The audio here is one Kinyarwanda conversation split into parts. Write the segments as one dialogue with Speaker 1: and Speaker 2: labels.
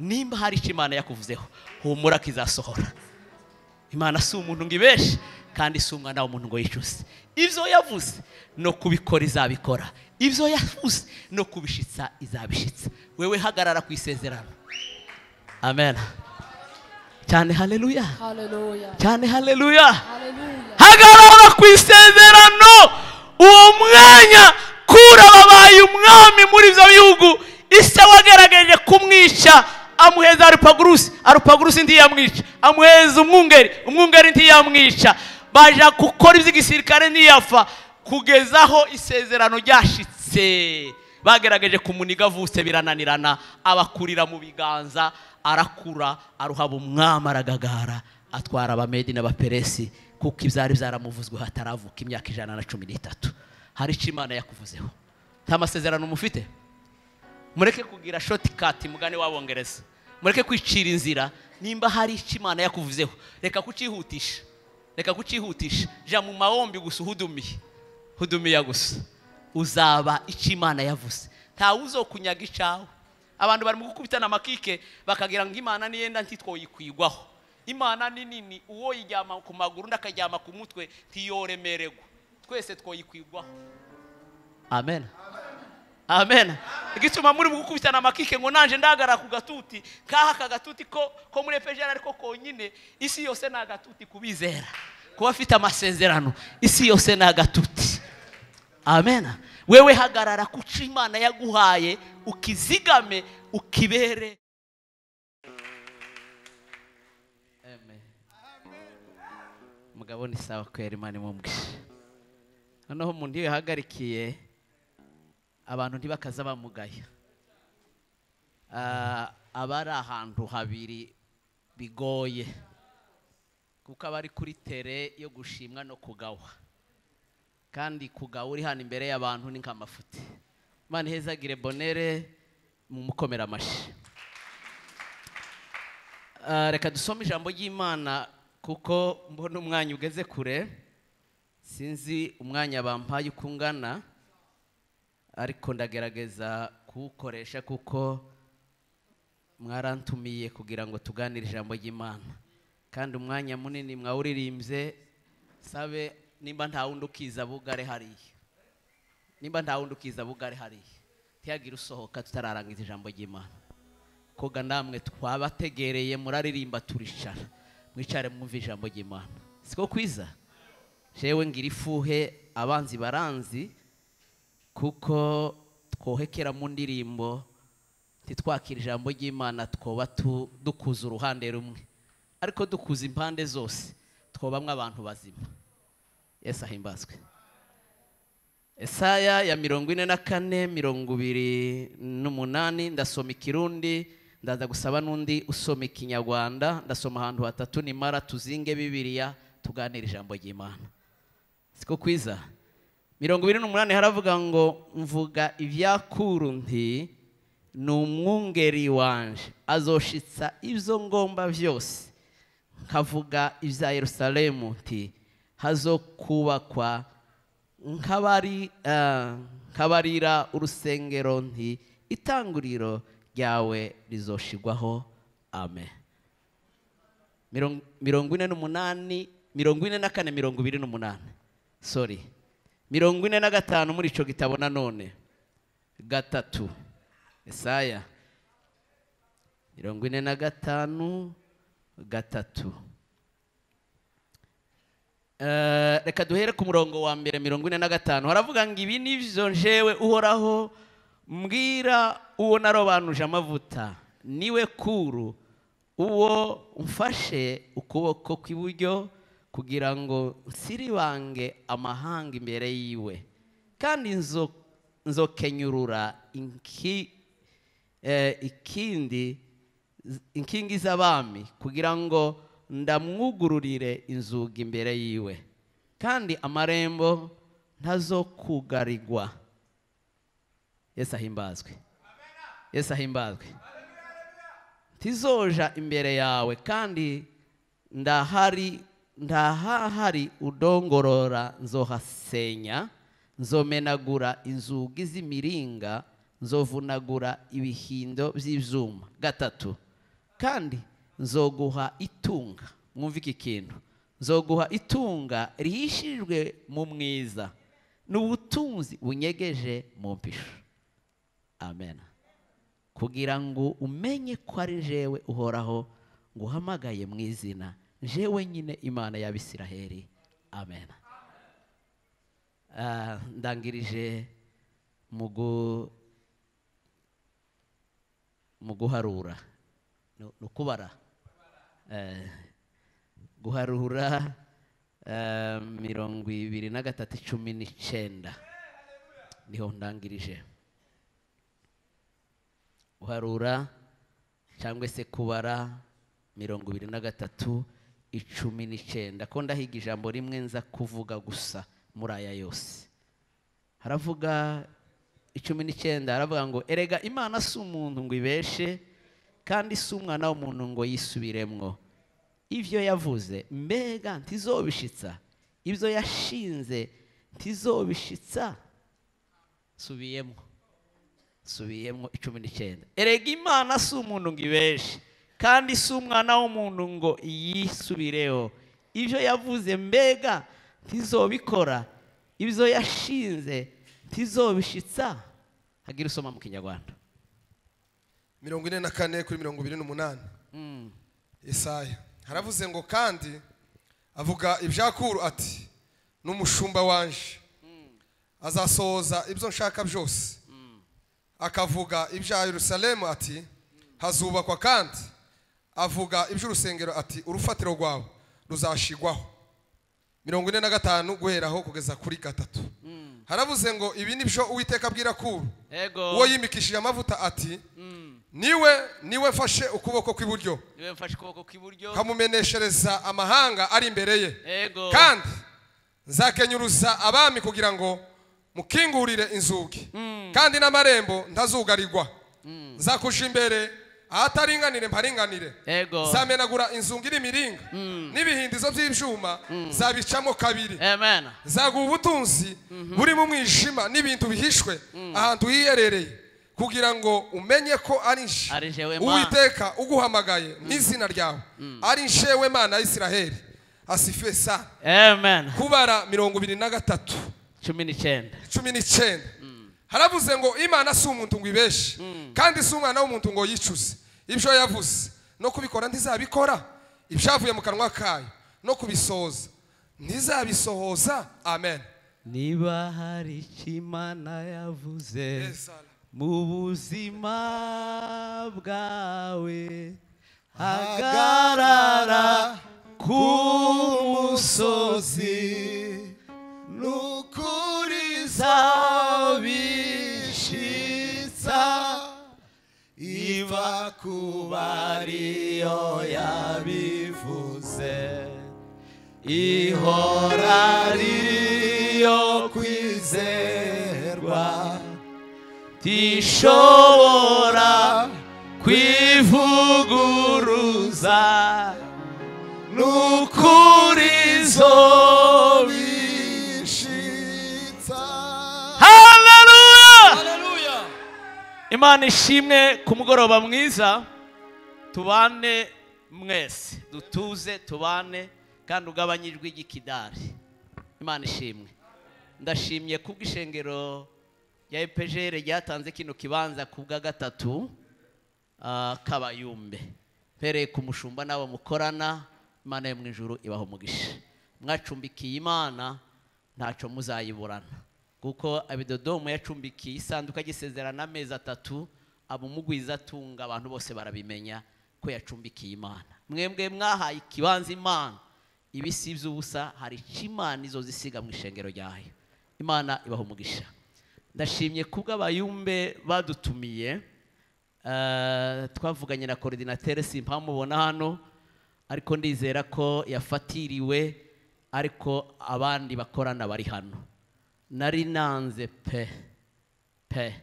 Speaker 1: nimba hari icyo Imana yakuvuzeho humura kizasohora. Imana si umuntu ngo ibeshe kandi si umwana w'umuntu ngo yicuze. Ivyo yavuze no kubikora izabikora, ivyo yavuze no kubishitsa izabishitsa. Wewe hagarara ku isezerano. Amen. Cyane haleluya.
Speaker 2: Haleluya.
Speaker 1: Cyane haleluya.
Speaker 2: Haleluya.
Speaker 1: Hagarara ku isezerano. Uwo mwanya Kura babaye umwami muri ivyo bihugu. Ise wagerageje kumwica amuheza Arupagurusi ntiyamwica, amuheza umwungeri ntiyamwica, baja gukora ivy'igisirikare ntiyafa, kugezaho isezerano ryashitse. Bagerageje kumuniga vuse birananirana, abakurira mu biganza, arakura, aruhaba umwami aragagara, atwara abamedi n'abaperesi, kuko ivyari vyaramuvuzwe hataravuka imyaka 113. Hari icyo Imana yakuvuzeho. Nta masezerano mufite? Mureke kugira shortcut mugane w'Abongereza. Mureke kwicira inzira. Nimba hari icyo Imana yakuvuzeho, reka kucihutisha. Reka kucihutisha. Ja mu maombi gusa hudumiya gusa. Uzaba icyo Imana yavuze. Nta uzokunyaga icawe. Abantu bari mu gukubitana amakike bakagira ngo Imana niyenda ntitwoyikwigwaho. Imana ni nini, uwo yijyama ku maguru ndakajyama ku mutwe tiyoremererwa. Twese twoyikwigwaho. Amen. Amen. Igituma muri gukubitana amakike ngo nanje ndagara ku gatuti, kaha kagatuti ko muri Efeso ariko konyine, isi yose na gatuti kubizera. Kuba afite amasezerano, isi yose na gatuti. Amen. Wewe hagarara ku cyo Imana yaguhaye, ukizigame, ukibere. Amen. Mugabo ni sawa kwera Imana imubwishe. Noneho umuntu iyo yahagarikiye abantu ntibakaza bamugaya. Abari ahantu habiri bigoye, kuko abari kuri tere yo gushimwa no kugawa, kandi kugawa uri hano imbere y'abantu ni nk'amafuti. Imana ihezagire Bonere mu mukomera amashi. Reka dusome ijambo ry'Imana kuko mbona umwanya ugeze kure. Sinzi umwanya bampaye uko ungana, ariko ndagerageza kuwukoresha kuko mwarantumiye kugira ngo tuganire ijambo ry'Imana, kandi umwanya munini mwawuririmbye. Sabe nimba nta wundi ukiza bugare hariya, nimba nta wundi ukiza bugare hariya, tiyagira usohoka tutararangiza ijambo ry'Imana. Koga namwe twabategereye muraririmba turicara, mwicare mwumve ijambo ry'Imana. Siko kwiza? Jewe ngira ifuhe abanzi baranzi, kuko twohekera mu ndirimbo titwakira ijambo ry'Imana twoba dukuza uruhande rumwe, ariko dukuza impande zose twobamwe abantu bazima. Yesu ahimbazwe. Esaya ya 44:28 ndasoma ikirundi, ndaza gusaba nundi usoma ikinyarwanda. Ndasoma ahantu hatatu nimara tuzinge Bibiliya tuganira ijambo ry'Imana. Siko kwiza? 28 haravuga ngo mvuga ivyakuru nti n'umwungeri wanje azoshitsa ivyo ngomba vyose, nkavuga ivya Yerusalemu nti hazokubakwa, nkabarira urusengero nti itanguriro ryawe rizoshigwaho. Amen. 44:28 sorry 45 muri ico gitabo nanone gatatu. Esaya 45:3. Reka duhere ku murongo wa mbere 45. Haravuga ngo ibi nivyo njewe Uhoraho mbwira uwo narobanuje amavuta, niwe Kuru, uwo umfashe ukuboko kw'iburyo, kugira ngo nsiribange amahanga imbere yiwe, kandi nzokenyurura inkingi z'abami, kugira ngo ndamwugururire inzugi imbere yiwe, kandi amarembo ntazokugarigwa. Yesu ahimbazwe. Yesu ahimbazwe. Tizoja imbere yawe, kandi ndahahari udongorora nzohasenya, nzomenagura inzugi z'imiringa, nzovunagura ibihindo by'ivyuma. 3. kandi nzoguha itunga. Mwumva iki kintu, nzoguha itunga rihishirijwe mu mwiza n'ubutunzi bunyegeje mu mpisho. Amen. Kugira ngo umenye ko ari jewe uhoraho nguhamagaye mu izina, jewe nyine Imana y'Abisiraheli. Amen. Ndangirije mu guharura no kubara, guharura 23:19 niho ndangirije. Guharura cyangwa se kubara 23:19 ko ndahiga ijambo rimwe nza kuvuga gusa muri aya yose. Haravuga 19, haravuga ngo erega Imana si umuntu ngo ibeshe, kandi si umwana w'umuntu ngo yisubiremwo. Ivyo yavuze mbega ntizobishitsa, ibyo yashinze ntizobishitsa. Subiyemo 19. Erega Imana si umuntu ngo ibeshe, kandi si umwana w'umuntu ngo yisubireho. Ivyo yavuze mbega ntizobikora, ibyo yashinze ntizobishitsa. Hagira usoma mu Kinyarwanda
Speaker 2: 44:28. Yesaya haravuze ngo kandi avuga ibyakuru ati n'umushumba wanje azasohoza ibyo nshaka byose. Akavuga ibya Yerusalemu ati hazubakwa, kandi avuga iby'urusengero ati urufatiro rwawe ruzashigwaho. 45 guheraho kugeza kuri 3. Haravuze ngo ibi nibyo Uwiteka abwira Kuro uwo yimikishije amavuta ati niwe fashe ukuboko kw'iburyo, kamumeneshereza amahanga ari imbere ye. Kandi nzakenyuruza abami kugira ngo mukingurire inzugi, kandi n'amarembo ntazugarirwa. Nzakusha imbere ahataringanire mparinganire. Zamenagura inzungi n'imiringa n'ibihindizo by'ibyuma zabicamo kabiri. Zaguha ubutunzi buri mu mwijima n'ibintu bihishwe ahantu hiyerereye, kugira ngo umenye ko ari Uwiteka uguhamagaye n'izina ryawe, ari nshewe Mana y'Isiraheli. Asifiwe sana.
Speaker 1: Amen.
Speaker 2: Kubara 23:19. Haravuze ngo Imana si umuntu ngo ibeshe, kandi si umwana w'umuntu ngo yicuze. Ibyo yavuze no kubikora ntizabikora, ibyavuye mu kanwa kayo no kubisohoza ntizabisohoza. Amen.
Speaker 1: Niba hari Imana yavuze mu buzima bwawe, hagarara ku musozi, n'ukuri zabishitsa. Iva kubariyo yabivuze, ihora riyo kwizerwa, tishobora kwivuguruza, n'ukuri zobishitsa. Haleluya! Imana ishimwe ku mugoroba mwiza. Tubane mwese, dutuze tubane, kandi ugabanyijwe igikidari. Imana ishimwe. Ndashimye kubw'ishengero ya EPGR ryatanze kino kibanza kubwa gatatu Kabayumbe. Pereye ku mushumba nabo mukorana, Imana yo mu ijuru ibaho umugisha. Mwacumbikiye Imana ntaco muzayiburana, kuko abidodomo yacumbikiye isanduka gisezerana amezi 3, abumugwiza tunga abantu bose barabimenya ko yacumbikiye Imana. Mwembwe mwahaye ikibanza Imana, ibisi by'ubusa hari Imana izozisiga mu ishengero ryayo. Imana ibaho umugisha. Ndashimye kubw'abayumbe badutumiye. Twavuganye na coordinateur simpamubona hano, ariko ndizera ko yafatiriwe, ariko abandi bakorana bari hano. Nari nanze pe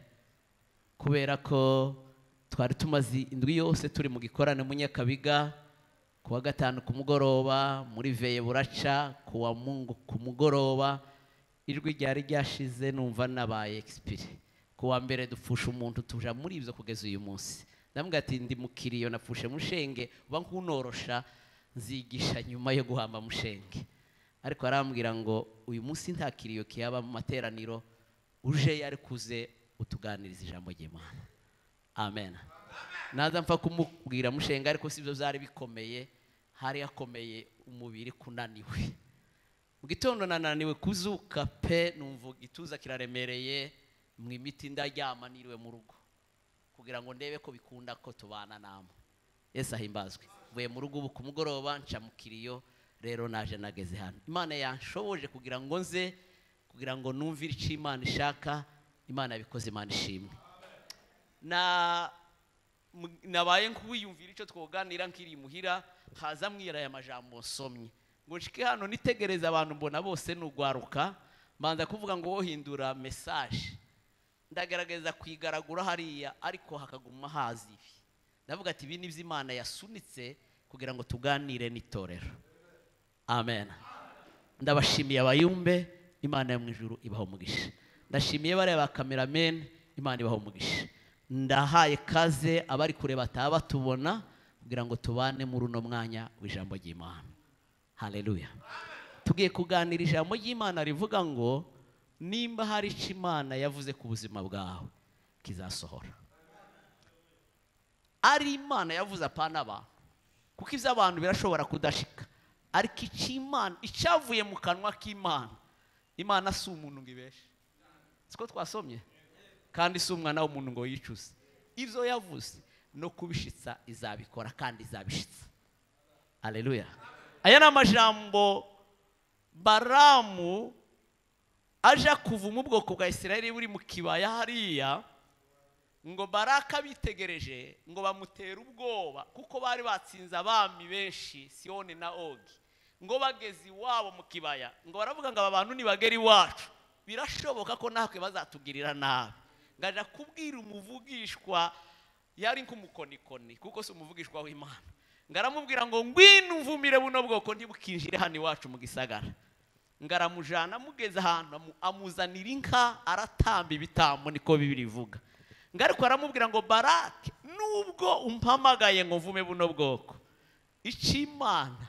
Speaker 1: kubera ko twari tumaze indwi yose turi mu gikorane mu Nyakabiga, kuwa gatanu ku mugoroba muri veye buraca, kuwa Mungu ku mugoroba ijwi ryari ryashize numva nabaye expire. Kuwa mbere dupfusha umuntu tuja muri ivyo kugeza uyu munsi. ndamubwira ati ndi mukiriyo napfushe mushenge uba nkunorosha nzigisha nyuma yo guhamba mushenge. Ariko arambwira ngo uyu munsi nta kiriyo kiyaba mu materaniro, uje yari kuze utuganiriza ijambo ry'Imana. Amen. Naza mpfa kumubwira mushenge, ariko sivyo byari bikomeye, hari yakomeye umubiri kunaniwe. Mu gitondo nananiwe kuzuka pe, numva ituza kiraremereye, mu imiti ndaryama niriwe mu rugo kugira ngo ndebe ko bikunda ko tubana namwe. Yesu ahimbazwe. Vuye mu rugo ubu kumugoroba nca mu kiriyo, rero naje nageze hano. Imana yanshoboje kugira ngo nze, kugira ngo numvire icyo Imana ishaka. Imana yabikoze, Imana ishimwe. Nabaye nk'uwiyumvira icyo twoganira nkiri muhira, haza mwira aya majambo nsomye ngo nshike hano nitegereza abantu mbona bose nugwaruka, mbanza kuvuga ngo wohindura message. Ndagerageza kwigaragura hariya, ariko hakaguma hazi ibi. Ndavuga ati ibi ni by'Imana yasunitse kugira ngo tuganire n'itorero. Amen. Ndabashimiye abayumbe, Imana yo mu ijuru ibaho umugisha. Ndashimiye bare ba cameraman, Imana ibaho umugisha. Ndahaye kaze abari kureba ataba tubona kugira ngo tubane muri uno mwanya w'ijambo ry'Imana. Haleluya. Tugiye kuganira ijambo ry'Imana rivuga ngo nimba hari icyo Imana yavuze ku buzima bwawe kizasohora. Ari Imana yavuze apana abantu, kuko ivyo abantu birashobora kudashika, ariko icyo Imana icyavuye mu kanwa k'Imana, Imana si umuntu ngibeshe. Siko twasomye, kandi si umwana w'umuntu ngo yicuze. Ivyo yavuze no kubishitsa izabikora, kandi izabishitsa. Haleluya. Aya namajambo Baramu aja kuvuma ubwoko bwa Isirayeli buri mu kibaya hariya, ngo Baraka bitegereje ngo bamutera ubwoba, kuko bari batsinze abami benshi Sihoni na Ogi. Ngo bageze iwabo mu kibaya, ngo baravuga ngo aba bantu nibagera iwacu birashoboka ko natwe bazatugirira nabi. Ngaja kubwira umuvugishwa yari nk'umukonikoni, kuko si umuvugishwa w'Imana. Ngaramubwira ngo ngwino umvumire buno bwoko ndibukinjire hano iwacu mu gisagara. Ngaramujana mugeze ahantu amuzanira inka, aratamba ibitambo, niko Bibiri ivuga. Ngariko aramubwira ngo Barake, nubwo umpamagaye ngo mvume buno bwoko, icyo Imana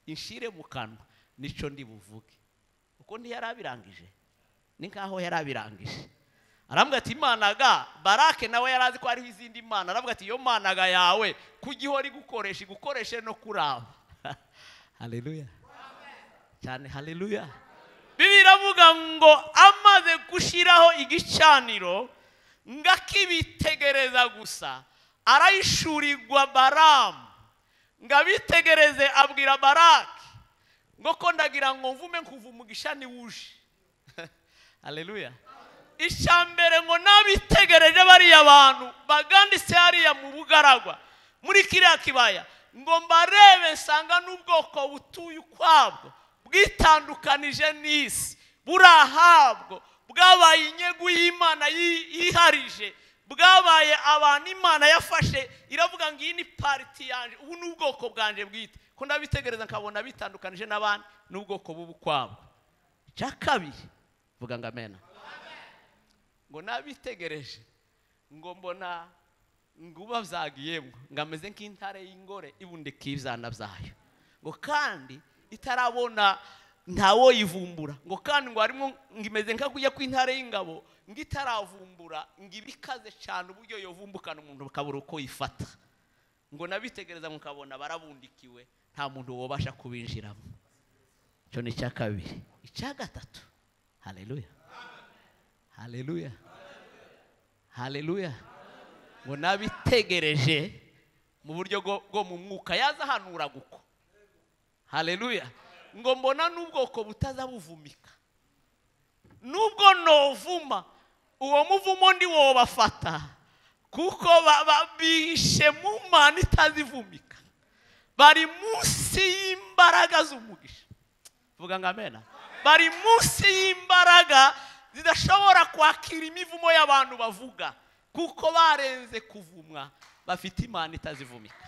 Speaker 1: inshire mu kanwa nico ndi buvuge. Uko ndi yarabirangije, ni nkaho yarabirangije. Arambwira ati Imana ga, Barake nawe yarazi ko ari izindi Imana. Arambwira ati yo Mana ga yawe kugihora igukoreshe no kuraba. Haleluya. Cyane haleluya. Bibiri iravuga ngo amaze gushiraho igicaniro ngakibitegereza gusa, arayishurirwa Baramu ngabitegereze, abwira Barake ngo ko ndagira ngo mvume nkuva umugisha ni wuje. Haleluya. Ishambere ngo nabitegereje bari abantu baganditse hariya mu bugaragwa muri kiriya kibaya, ngo mbarebe nsanga n'ubwoko butuye ukwabwo bwitandukanije n'isi, burahabwo bwabaye inyegu y'Imana yiharije, bwabaye abantu Imana yafashe iravuga ngo iyi ni party yanje, ubu n'ubwoko bwanje bwite. Ko ndabitegereza nkabona bitandukanije n'abandi, n'ubwoko bubu kwabo. Cyakabiri vuga ngo amen. Ngo nabitegereje ngo mbona nguba vyagiyemwe, ngameze nk'intare y'ingore ibundika ivyana vyayo, ngo kandi itarabona ntawo yivumbura, ngo kandi ngo harimo ngimeze nkakuye kw'intare y'ingabo, ngitaravumbura ngibikaze cyane uburyo yovumbukana umuntu bakabura uko yifata. Ngo nabitegereza mukabona barabundikiwe, nta muntu wobasha kubinjiramo. Cyo ni cyakabiri. Icya gatatu, haleluya, haleluya, haleluya. Ngo nabitegereje mu buryo bwo mu mwuka, yaza hanura guko. Haleluya. Ngo mbona n'ubwoko butaza buvumika, nubwo novuma uwo muvumo ndi wo bafata, kuko babishe mu Mana itazivumika, bari munsi y'imbaraga z'umugisha. Vuga ngo amen. Bari munsi y'imbaraga zidashobora kwakira imivumo y'abantu bavuga, kuko barenze kuvumwa, bafite Imana itazivumika.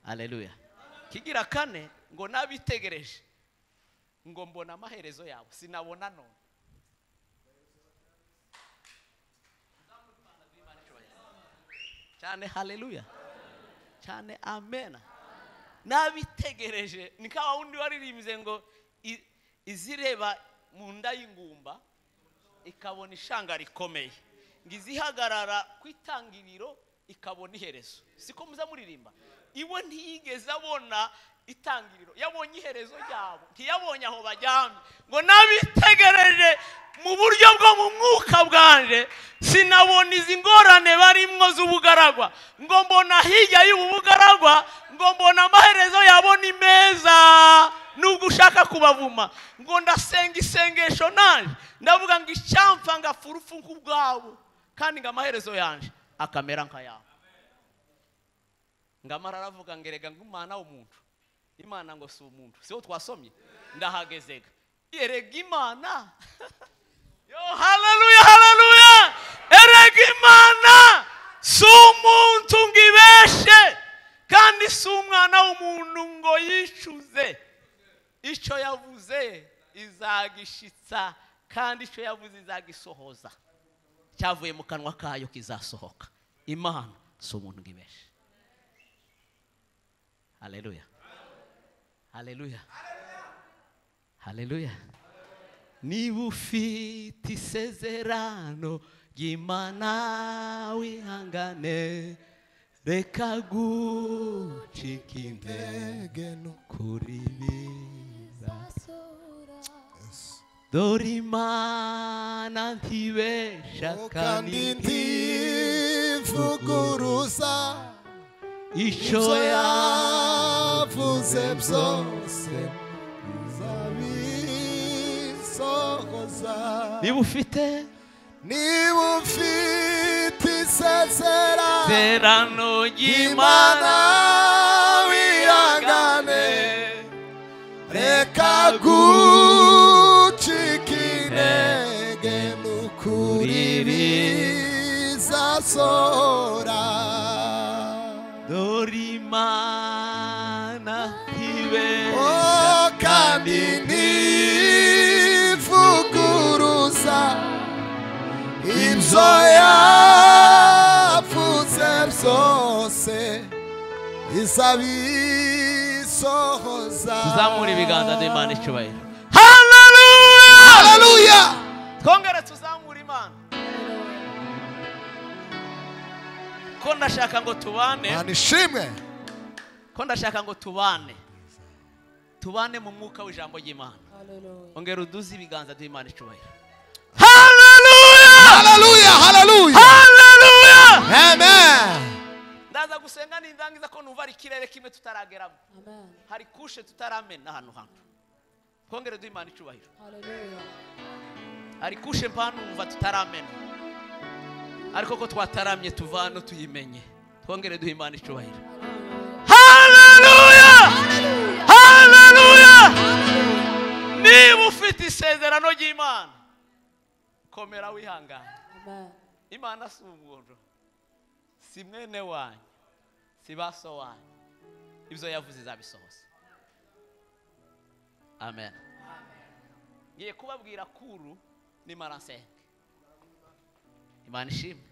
Speaker 1: Haleluya. Kigira kane, ngo nabitegereje ngo mbona amaherezo yabo sinabona none. cyane haleluya cyane amen nabitegereje nikawa undi waririmbye ngo izireba mu nda y'ingumba ikabona ishanga rikomeye ngizihagarara kwitangiriro ikabona iherezo siko muza muririmba iwe ntiyigeze abona itangiriro yabonye iherezo ryabo ntiyabonye aho bajyamye ngo nabitegereje mu buryo bwo mu mwuka bwanje sinabona izi ngorane barimwo z'ubugaragwa ngo mbona hirya y'ubugaragwa ngo mbona amaherezo yabo ni meza nubwo ushaka kubavuma ngo ndasenga isengesho nanje ndavuga ngo icyamfa ngafurufu nk'ubwabo kandi ngo amaherezo yanje akamera nk'ayabo ngamara aravuga ngo erega ng'umwana w'umuntu imana ngo si umuntu siho twasomye ndahagezega erega imana yo haleluya haleluya erega imana si umuntu ngibeshe kandi si umwana w'umuntu ngo yicuze icyo yavuze izagishitsa kandi icyo yavuze izagisohoza cyavuye mu kanwa kayo kizasohoka imana si umuntu ngibeshe haleluya haleluya haleluya niba ufite isezerano ry'Imana wihangane reka gucika intege n'ukuri dore Imana ntibesha kandi ntivuguruza icyo yavuze byose bizabisohoza niba ufite isezerano ry'Imana wihangane reka gucika intege n'ukuri bizasohora dore Imana ntibesha kandi ntivuguruza ibyo yavuze byose izabisohoza tuzamura ibiganza by'Imana icyubahiro haleluya haleluya twongere tuzamura Imana ko ndashaka ngo tubane anishimwe ko ndashaka ngo tubane mu mwuka w'ijambo ry'Imana ongera uduze ibiganza by'Imana icyubahiro haleluya haleluya haleluya haleluya amen ndaza gusenga nindangiza ko numva ari kirere kimwe tutarageramo amen hari kushe tutaramena hano twongere du'Imana icyubahiro haleluya hari kushe mpano numva tutaramena ariko ko twataramye tuvano tuyimenye twongere du'Imana icyubahiro haleluya haleluya niba ufite isezerano ry'Imana komera wihangane amen Imana si umuntu si mwene wanyu si baso wanyu ibyo yavuze izabisohoza amen ngiye kubabwira kuru ni maransenge Imana ishimwe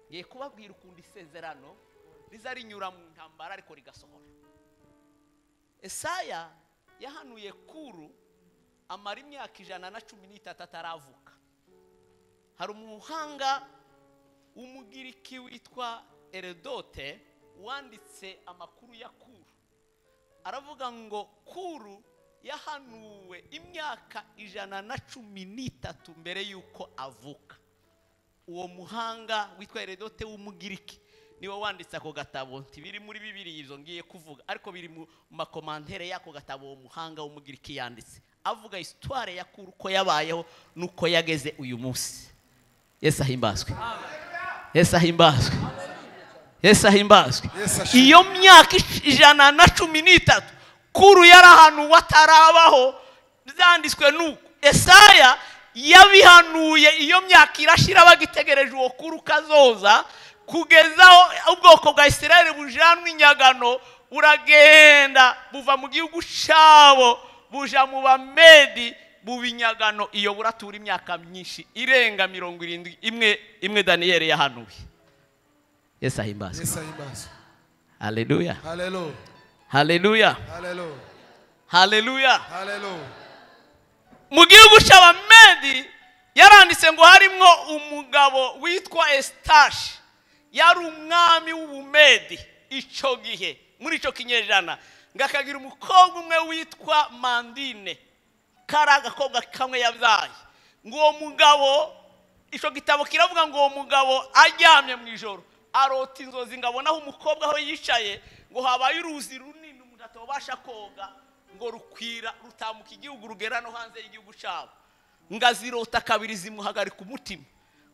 Speaker 1: ngiye kubabwira ukundi isezerano rizarinyura mu ntambara ariko rigasohora Esaya yahanuye kuru amara imyaka 113 ataravuka hari umuhanga w'umugiriki witwa Herodote wanditse amakuru ya kuru aravuga ngo kuru yahanuwe imyaka 113 mbere yuko avuka uwo muhanga witwa Herodote w'umugiriki niwe wanditse ako gatabo ntibiri muri Bibiliya izo ngiye kuvuga ariko biri mu makomantere yako gatabo uwo muhanga w'umugiriki yanditse avuga histoire ya kuru ko yabayeho nuko yageze uyu munsi Yesu ahimbazwe Yesu ahimbazwe Yesu ahimbazwe iyo myaka 113 kuru yarahanuwe atarabaho byanditswe nuko Esaya yabihanuye iyo myaka irashira bagitegereje uwo kuru kazoza kugezaho ubwoko bwa Isirayeli bujanwe inyagano buragenda buva mu gihugu cyabo buja mu Bamedi bubinyagano iyo buratura imyaka myinshi irenga 70 imwe Daniel yahanuye Yesu ahimbaze.
Speaker 2: Yesu ahimbaze.
Speaker 1: Haleluya.
Speaker 2: Haleluya.
Speaker 1: Haleluya.
Speaker 2: Haleluya.
Speaker 1: Haleluya.
Speaker 2: Haleluya.
Speaker 1: Mu gihugu cy'Abamedi yaranditse ngo harimo umugabo witwa Estashi, yari umwami w'Ubumedi icyo gihe muri icyo kinyejana, ngakagira umukobwa umwe witwa Mandine, kari agakobwa kamwe yabyaye. Ngo uwo mugabo, icyo gitabo kiravuga ngo uwo mugabo aryamye mu ijoro arota inzozi, ngabonaho umukobwa aho yicaye, ngo habaye uruzi runini umuntu atabasha koga, ngo rukwira rutamuka igihugu rugera no hanze y'igihugu cyabo. Ngazirota kabiri zimuhagarika umutima,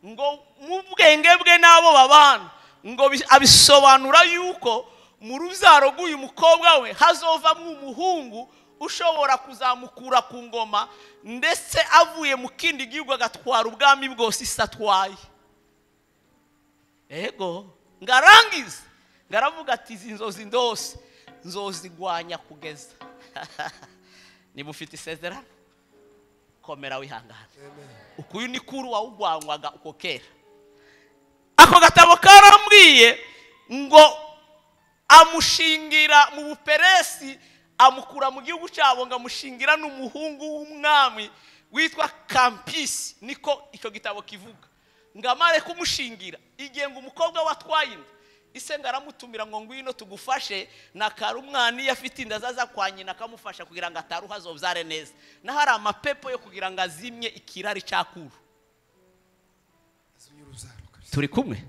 Speaker 1: ngo mu bwenge bwe n'abo babana, ngo abisobanura yuko mu rubyaro rw'uyu mukobwa we hazovamo umuhungu ushobora kuzamukura ku ngoma, ndetse avuye mu kindi gihugu agatwara ubwami bwose isi atwaye. Ego ngarangiza ngaravuga ati izi nzozi ndose nzozigwanya kugeza. Niba ufite isezerano komera wihangana. Uko uyu ni kuru wawugwanywaga uko kera. Ako gatabo karambwiye ngo amushingira mu Buperesi, amukura mu gihugu cyabo, ngo amushingira n'umuhungu w'umwami witwa Kampisi, niko icyo gitabo kivuga. Ngamare kumushingira igihe ngo umukobwa watwaye inda, ise ngaramutumira ngo ngwino tugufashe, nakara umwana iyo afite inda azaza kwa nyina akamufasha kugira ngo ataruha azobyare neza. Na hari amapepo yo kugira ngo azimye ikirari cyakuru. Turi kumwe?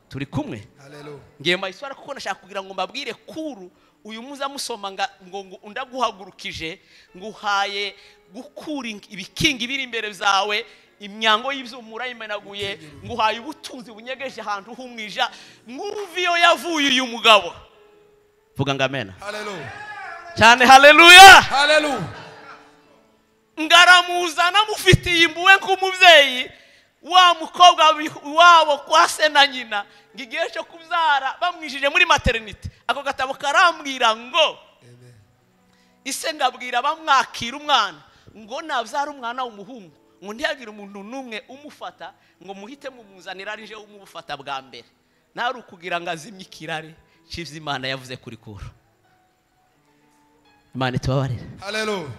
Speaker 1: Turi kumwe?
Speaker 2: Haleluya.
Speaker 1: Ngiye mayiswara kuko nashaka kugira ngo mbabwire kuru uyu muza musoma ngo ndaguhagurukije, nguhaye gukura ibikingi biri imbere zawe, imyango y'ibyumura imenaguye, nguhaye ubutunzi bunyegeje ahantu humwija. Mwuviyo yavuye uyu mugabo. Vuga ngo amen.
Speaker 2: Haleluya.
Speaker 1: Cyane haleluya.
Speaker 2: Haleluya.
Speaker 1: Ngaramuzana mufitiye imbuwe nk'umubyeyi wa mukobwa wabo kwa se na nyina, ngigiye cyo kubyara bamwijije muri maternity. Ako gatabo karambwira ngo ise ngabwira bamwakira umwana ngo nabyara umwana w'umuhungu, ngo ntiyagira umuntu numwe umufata, ngo muhite mumuzanira arije umufata bwa mbere. Nari ukugira ngo azimye ikirare cy'ivyo Imana yavuze kuri kuro. Imana itubabarire.
Speaker 2: Haleluya.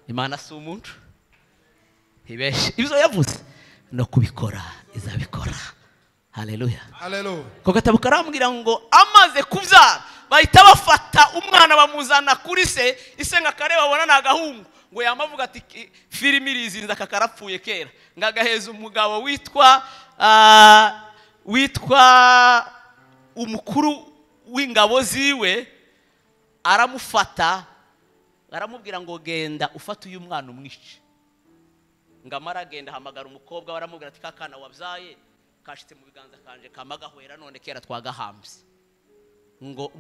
Speaker 1: Imana si umuntu ibeshe, ibyo yavuze no kubikora izabikora. Haleluya.
Speaker 2: Haleluya.
Speaker 1: Ko gatabo karambwira ngo amaze kubyara bahita bafata umwana bamuzana kuri se, ise ngakareba abona nagahungu, ngo yamavuga ati filimi irizinza kakarapfuye kera, ngagaheza umugabo witwa umukuru w'ingabo ziwe, aramufata aramubwira ngo genda ufata uyu mwana umwice. Ngamara agenda hamagara umukobwa, baramubwira ati kakana wabyaye kashitse mu biganza kanje kamagahwera none kera twagahambye. Ngo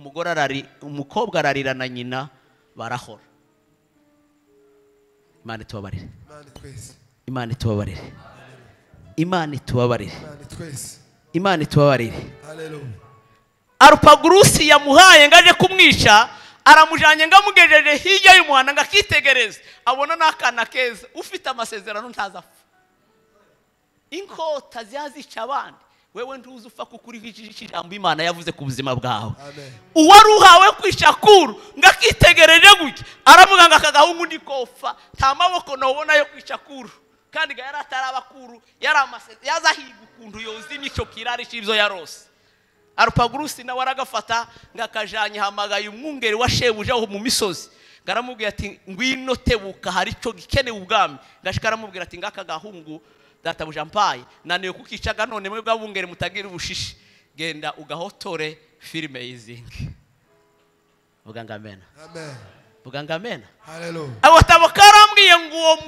Speaker 1: umukobwa ararira na nyina barahora. Imana itubabarire. Imana itubabarire. Imana itubabarire. Imana itubabarire.
Speaker 2: Haleluya.
Speaker 1: Arupagurusi yamuhaye ngaje kumwica, aramujanye ngamugejeje hirya y'umuhanda ngakitegereza, abona nakana keza ufite amasezerano ntazapfa. Inkota zihazica abandi, wewe ntuzi upfa kukuri ijambo Imana yavuze ku buzima bwawe. Uwari uhawe kwishakuru ngakitegereje gutya, aravuga ngo akagahungu ndikofa nta maboko nobona yo kwishakuru, kandi ga yari atarabakuru, yari amasezerano yazahiga ukuntu yozimye icyo kirari cy'ibyo yarose. Arupagurusi nawe aragafata ngakajanye hamagaye umwungeri wa shebuja aho mu misozi, ngaramubwira ati ngwino tebuka hari cyo gikenewe ubwami. Ngashika aramubwira ati ngaka gahungu databuja mpaye naniye kukicaga, none mwe bwabungere mutagira ubushishi, genda ugahotore filime yizingi. Vuga ngo amen.
Speaker 2: Amen.
Speaker 1: Vuga ngo amen.
Speaker 2: Haleluya.
Speaker 1: Abatabo karambwiye ngo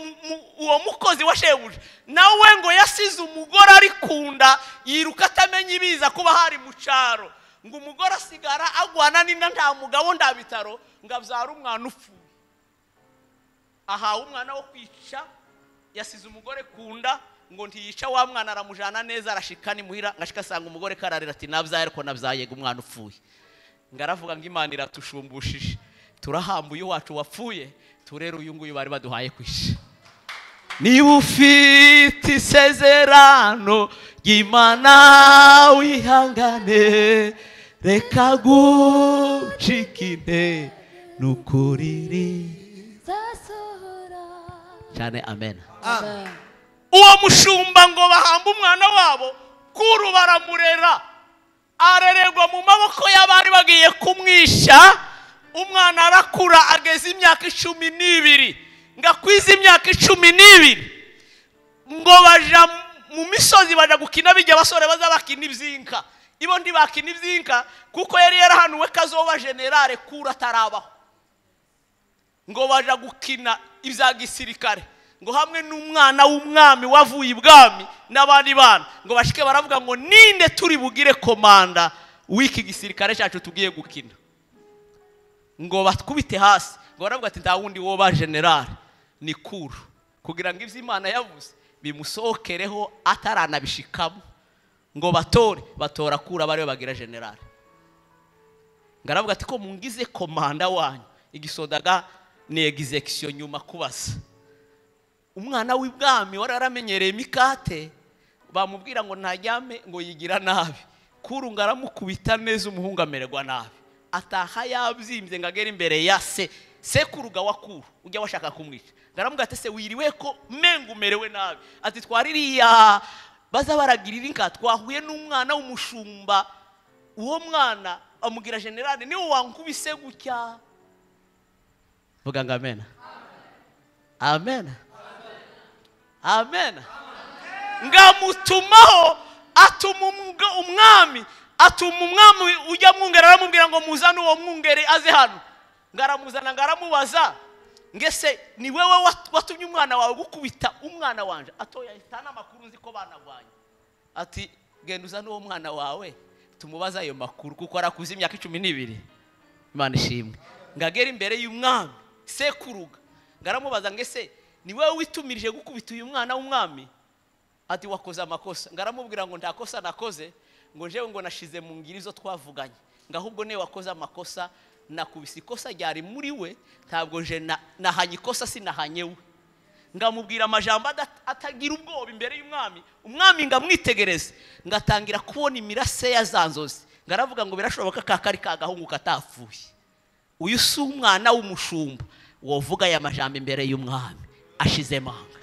Speaker 1: uwo mukozi wa shebuja nawe ngo yasize umugore ari kunda, yiruka atamenye ibiza kuba hari mu caro, ngo umugore asigara agwana n'inda nta mugabo nda bitaro, ngabyara umwana upfu. Aha umwana wo kwica yasize umugore kunda, ngo ntiyica wa mwana aramujana neza, arashikana imuhira, ngashika sanga umugore kararira ati nabyaye ariko nabyaye umwana upfuye. Ngaravuga ngo Imana iratushumbishije, turahambuye wacu wapfuye, turere uyu nguyu bari baduhaye kwisha. Niba ufite ufite isezerano ry'Imana wihangane reka gucika intege n'ukuri cyane. Amen. Uwo mushumba ngo bahamba umwana wabo kuru baramurera arererwa mu maboko y'abari bagiye kumwisha. Umwana arakura ageze imyaka 12 ngakwiza imyaka 12 ngo baja mu misozi baja gukina bijya basore bazabakina ibyinka. Ibo ndi bakina ibyinka kuko yari yarahanuwe kazoba generale kura tarabaho. Ngo baja gukina ibya gisirikare ngo hamwe n'umwana w'umwami wavuye ibwami n'abandi bana ngo bashike baravuga ngo ninde turi bugire komanda wiki gisirikare cyacu tugiye gukina. Ngo batkubite hasi ngo baravuga ati nta wundi wo ba general ni kuru kugira ngo ivy'Imana yavuze bimusokereho ataranabishikamo. Ngo batora kura bari bagira general. Ngaravuga ati ko mungize komanda wanyu igisodaga ni execution nyuma kubaza. Umwana w'ibwami wararamenyereye mikate bamubwira ngo ntajyame ngo yigira nabi. Kuru ngaramukubita neza umuhungu amererwa nabi. Ataha yabyimbye ngagera imbere ya se kuruga wakuru ujya washaka kumwica. Ngaramuga ati se wiriwe ko mengu merewe nabi. Ati twaririya baza baragirira inka twahuye n'umwana w'umushumba. Uwo mwana amugira general niwe wankubise gutya. Vuga ngo amen. Amen. Amen. Ngamutumaho atuma umwami ujya mwungere aramubwira ngo muzane uwo mwungere aze hano. Ngaramuzana ngaramubaza ngese ni wewe watumye umwana wawe gukubita umwana wanje atoya itana makuru nzi ko banagwanye. Ati genda uzane uwo mwana wawe tumubaza ayo makuru kuko arakuze imyaka 12. Imana ishimwe. Ngagera imbere y'umwami sekuruga ngaramubaza ngese ni wewe witumirije gukubita uyu mwana w'umwami. Ati wakoze amakosa. Ngaramubwira ngo ndakosa nakoze ngo jewe ngo nashize mu ngirizo twavuganye ngahubwo ne wakoze amakosa nakubise ikosa ryari muri we ntabwo je nahanye ikosa sinahanyewe. Ngamubwira amajambo atagira ubwoba imbere y'umwami. Umwami ngamwitegereze ngatangira kubona imirase yazanzozi. Ngaravuga ngo birashoboka kakari kagahungu katafuye. Uyu si umwana w'umushumba wovuga ya majambo imbere y'umwami ashize manga.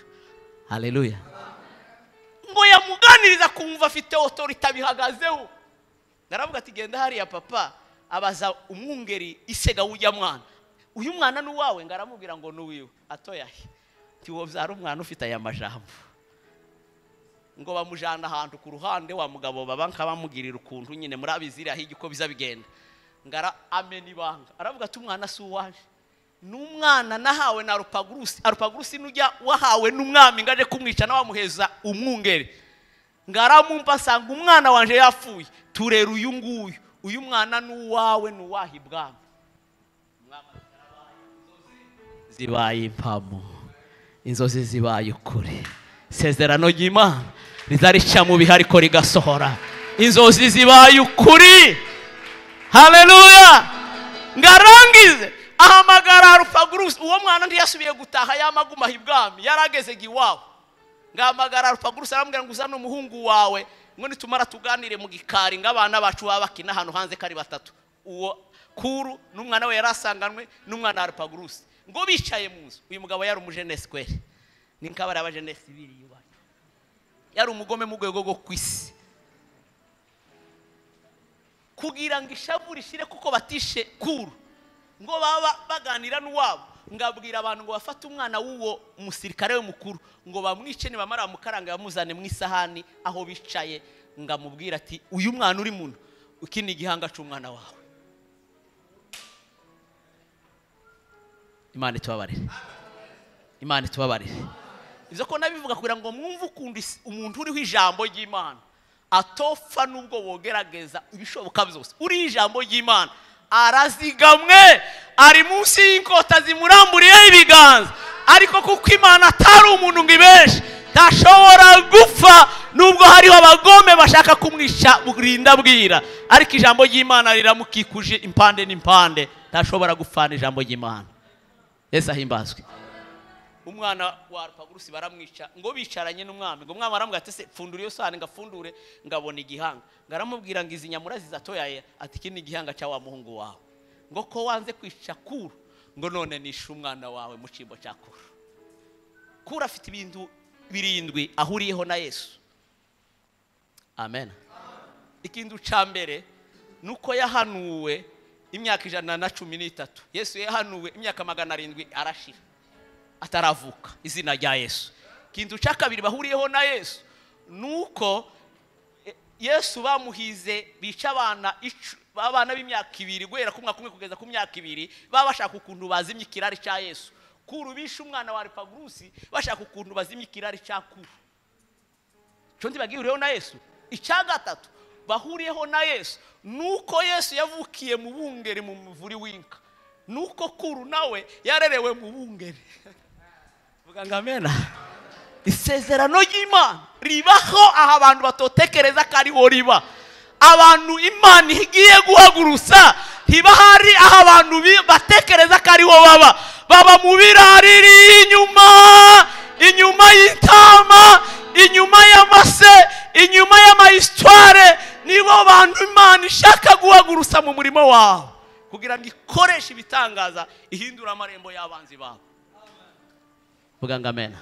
Speaker 1: Haleluya. Ngo yamuganiriza kumva afite autority bihagazeho. Ngaravuga ati genda hari ya papa abaza umwungeri isega ujya mwana. Uyu mwana n'uwawe ngaramubwira ngo n'uwiwe atoyahe. Ti wo byara umwana ufite aya majambo. Ngo bamujana ahantu ku ruhande wa mugabo babanka bamugirira ukuntu nyine muri abizira higi ko biza bigenda. Ngara ameni banga. Aravuga ati umwana si uwaje. N'umwana nahawe na Rupagurusi nujya wahawe n'umwami ngaje kumwica na wamuheza umwungere. Ngaramumpa sanga umwana wanje yafuye turera uyu nguyu. Uyu mwana n'uwawe n'uwahibwami. Zibaye impamo. Inzozi zibaye ukuri. Sezerano ry'Imana rizarica mu bihari ko rigasohora. Inzozi zibaye ukuri. Haleluya. Ngarangize ahamagara Rupagurusi. Uwo mwana ntiyasubiye gutaha yamaguma hibwami yarageze giwawe. Ngahamagara Rupagurusi aramubwira ngo uzane umuhungu wawe ngo nitumara tuganire mu gikari ngabana bacu babakina hano hanze kari batatu. Uwo kuru n'umwana we yarasanganwe n'umwana wa Rupagurusi ngo bicaye mu nzu. Uyu mugabo yari umujenesi kweli ninkabara abajenesi biri yubaye yari umugome mu rwego rwo kwisi kugira ngo ishavu rishire kuko batishe kuru ngo baba baganira n'uwabo. Ngabwira abantu ngo bafate umwana w'uwo umusirikare we mukuru ngo bamwice ni bamara mukaranga bamuzane mu isahani aho bicaye. Ngamubwira ati uyu mwana uri muno ukini igihanga cy'umwana wawe. Imana itubabarire. Imana itubabarire. Izo ko nabivuga kugira ngo mwumve ukundi umuntu uriho ijambo ry'Imana atopfa nubwo wogerageza ibishoboka byose. Uri ijambo ry'Imana arazigamwe ari munsi y'inkota zimuramburiyeho ibiganza. Ariko kuko Imana atari umuntu ngo ibeshe ntashobora gupfa nubwo hariho abagome bashaka kumwisha burinda bwira. Ariko ijambo ry'Imana riramukikuje impande n'impande ntashobora gupfana ijambo ry'Imana. Yesu ahimbazwe. umwana wa Arupagurusi baramwica ngo bicaranye n'umwami ngo umwami aramubwira ati se pfundura iyo sahani ngafundure ngabona igihanga ngaramubwira ngo izi nyamura zizatoyaye ati iki ni igihanga cya wa muhungu wawe ngo ko wanze kwica Kuru ngo none nishe umwana wawe mu cyimbo cya Kuru. Kuru afite ibintu birindwi ahuriyeho na Yesu. Amen. Ikintu ca mbere nuko yahanuwe imyaka 113. Yesu yahanuwe imyaka 700 arashira ataravuka izina rya Yesu. Ikintu ca kabiri bahuriyeho na Yesu nuko Yesu bamuhize bica abana b'imyaka 2 guhera ku mwaka umwe kugeza ku myaka 2 babashaka ukuntu bazimya ikirari cya Yesu. Kuru bisha umwana wa Arupagurusi bashaka ukuntu bazimya ikirari cya Kuru. Cyo ntibagihuriyeho na Yesu. Icya gatatu bahuriyeho na Yesu nuko Yesu yavukiye mu bungeri mu muvuri w'inka nuko Kuru nawe yarerewe mu bungeri. Vuga ngo amena. Isezerano y'Imana ribaho aha abantu batotekereza ko ariho riba. Abantu Imana igiye guhagurusa hiba hari aha abantu batekereza ko ariho baba mu birariri inyuma y'intama, inyuma y'amase, inyuma y'amahistware. Nibo bantu Imana ishaka guhagurusa mu murimo wawe kugira ngo ikoreshe ibitangaza ihindura amarembo y'abanzi babo. Vuga ngo amen.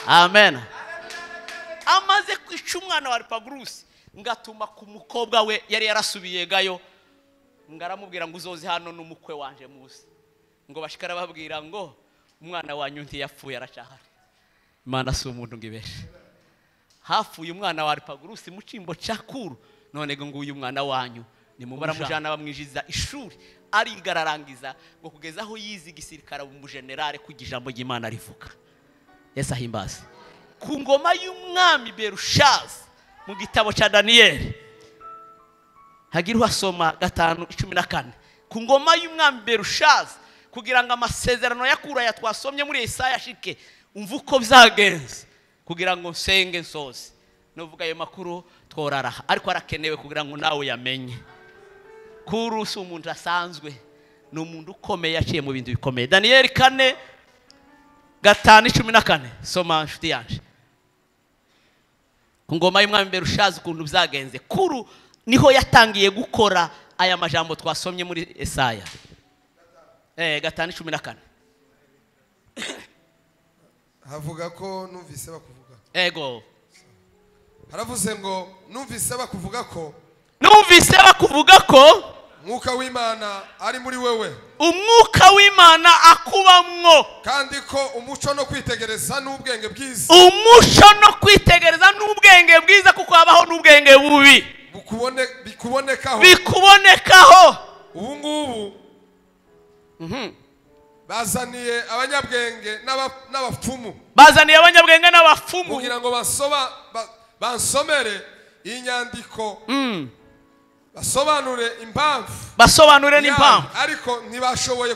Speaker 1: Amen. Amaze kwica umwana wa Arupagurusi ngatuma ku mukobwa we yari yarasubiye gayo ngaramubwira ngo uzoze hano n'umukwe wanje muzi ngo bashikara babwira ngo umwana wanyu ntiyapfuye aracahari. Imana si umuntu ngibeshe. Hafuye umwana wa Arupagurusi mu cyimbo cya Kuru none ngo uyu mwana wanyu ni mu baramujana bamwijiza ishuri arigararangiza ngo kugeza aho yizi gisirikara mu generale ku ijambo ry'Imana rivuga. Yesu ahimbaze. Ku ngoma y'umwami Berushaza mu gitabo cya Daniel hagira uhasoma 5:14 ku ngoma y'umwami Berushaza kugira ngo amasezerano yakura yatwasomye muri Yesaya ashike umva uko byagenze kugira ngo nsenge nsoze novuga ayo makuru tworaraha ariko arakenewe kugira ngo nawe yamenye. Kuru si umuntu asanzwe ni umuntu ukomeye yaciye mu bintu bikomeye. Daniel 4:5-14 soma nshuti yanje. Ku ngoma y'umwami Berushaza ukuntu byagenze Kuru niho yatangiye gukora aya majambo twasomye muri Yesaya 5:14.
Speaker 2: Havuga ko numvise bakuvuga.
Speaker 1: Ego.
Speaker 2: Haravuze ngo numvise bakuvuga ko Umwuka w'Imana ari muri wewe.
Speaker 1: Umwuka w'Imana akubamwo.
Speaker 2: Kandi ko umuco no kwitegereza n'ubwenge bwiza.
Speaker 1: Umuco no kwitegereza n'ubwenge bwiza kuko habaho n'ubwenge bubi. Bikubonekaho.
Speaker 2: Ubu ngubu. Bazaniye abanyabwenge n'abapfumu. Kugira ngo bansomere inyandiko. Basobanure impamvu ariko ntibashoboye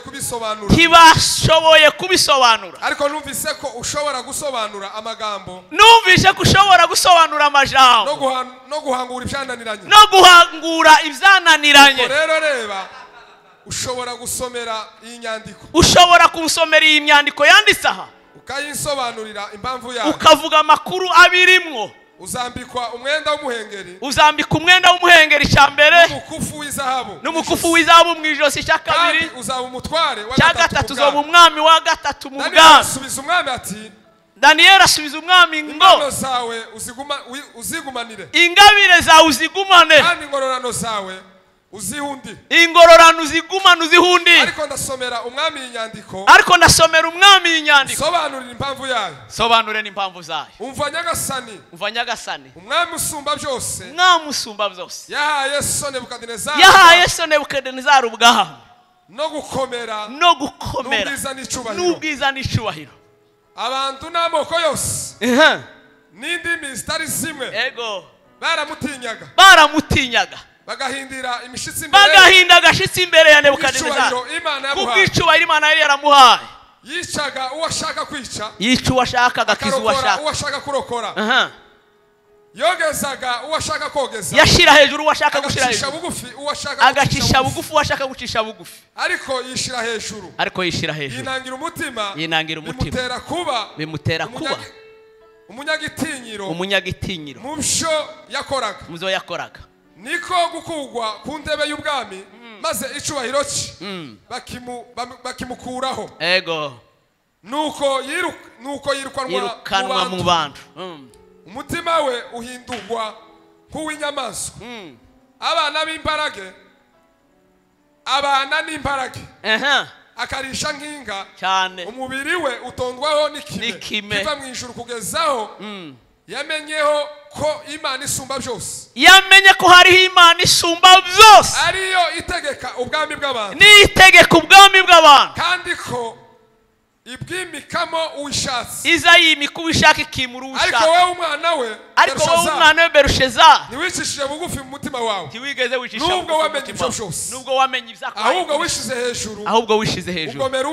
Speaker 2: kubisobanura. Ariko numvise ko ushobora gusobanura amagambo.
Speaker 1: Numvise ko ushobora gusobanura amajambo
Speaker 2: no guhangura
Speaker 1: ibyananiranye.
Speaker 2: Rero reba ushobora gusomera iyi nyandiko.
Speaker 1: Ushobora kumusomera iyi nyandiko yanditse aha
Speaker 2: ukayinsobanurira impamvu yayo.
Speaker 1: Ukavuga amakuru abirimwo.
Speaker 2: Uzambikwa umwenda w'umuhengeri.
Speaker 1: Uzambika umwenda w'umuhengeri cyambere.
Speaker 2: N'umukufu w'izahabu
Speaker 1: mu ijosi cya kabiri.
Speaker 2: Kandi uzaba umutware wa
Speaker 1: gatatu uzoba umwami wa gatatu mu bwami. Daniel asubiza umwami ngo
Speaker 2: ingabire zawe uzigumanire.
Speaker 1: Ingabire zawe uzigumane.
Speaker 2: Kandi ingororano zawe uzihundi.
Speaker 1: Ingororano uzihundi.
Speaker 2: Ariko ndasomera umwami inyandiko. Sobanurira impamvu yayo.
Speaker 1: Sobanure n'impamvu zayo.
Speaker 2: Umva nyagasani. Umwami usumba byose. Yahaye so Nebukadinezari ubwami. No gukomera. N'ubwiza n'icubahiro. Abantu n'amoko yose. N'indimi zitari zimwe.
Speaker 1: Ego.
Speaker 2: Baramutinyaga. Bagahinda agashitsi imbere ya Nebukadinezari. Kubw'icubahiro Imana yari yaramuhaye. Yicaga uwashaka kwica.
Speaker 1: Yica uwashaka agakiza uwashaka.
Speaker 2: Uwashaka kurokora. yogezaga uwashaka kogeza,
Speaker 1: yashira hejuru uwashaka gushira
Speaker 2: agacisha
Speaker 1: hejuru,
Speaker 2: bugufi uwashaka
Speaker 1: agacisha bugufi uwashaka gucisha bugufi,
Speaker 2: ariko yishira hejuru,
Speaker 1: yinangira umutima,
Speaker 2: bimutera kuba umunyagitinyiro mu byo yakoraga, niko gukugwa ku ntebe y'ubwami, maze icubahiro cye bakimukuraho.
Speaker 1: Ego.
Speaker 2: Nuko yirukanwa mu bantu, umutima we uhindurwa nk'uw'inyamaswa. Abana n'imparage akarisha nk'inka, umubiri we utondwaho n'ikime kiva mu ijuru, kugezaho yamenyeho ko Imana isumba byose,
Speaker 1: yamenye ko hariho Imana isumba byose,
Speaker 2: ariyo itegeka ubwami bw'abantu, kandi ko ibwimikamo uwishatse,
Speaker 1: iza yimika uwishaka ikimura uwishaka.
Speaker 2: Ariko wowe umwana we
Speaker 1: Berusheza,
Speaker 2: ntiwicishije bugufi mu mutima wawe,
Speaker 1: ntiwigeze wicisha
Speaker 2: nubwo wamenye ibyo byose,
Speaker 1: nubwo wamenye ibyakwaye,
Speaker 2: ahubwo wishize hejuru, ugomera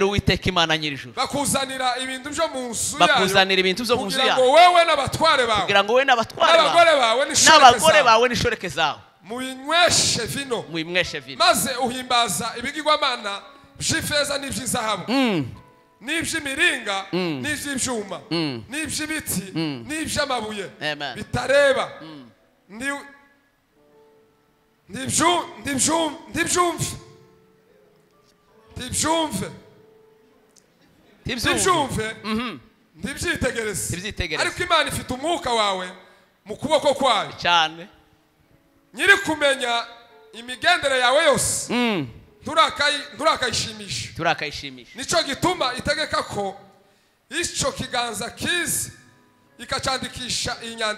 Speaker 1: Uwiteka Imana nyir'ijuru,
Speaker 2: bakuzanira ibintu byo mu nzu
Speaker 1: yayo,
Speaker 2: kugira ngo wowe n'abatware bawe n'abagore bawe
Speaker 1: n'inshoreke zawe
Speaker 2: mubinyweshe vino, maze uhimbaza ibigirwamana by'ifeza n'iby'izahabu, n'iby'imiringa, n'iby'ibyuma, n'iby'ibiti, n'iby'amabuye bitareba, ntibyitegereze. Ariko Imana ifite umwuka wawe mu kuboko kwayo
Speaker 1: cyane,
Speaker 2: nyiri kumenya imigendere yawe yose, turakayishimisha. Nico gituma itegeka ko icyo kiganza kizi ikacandikisha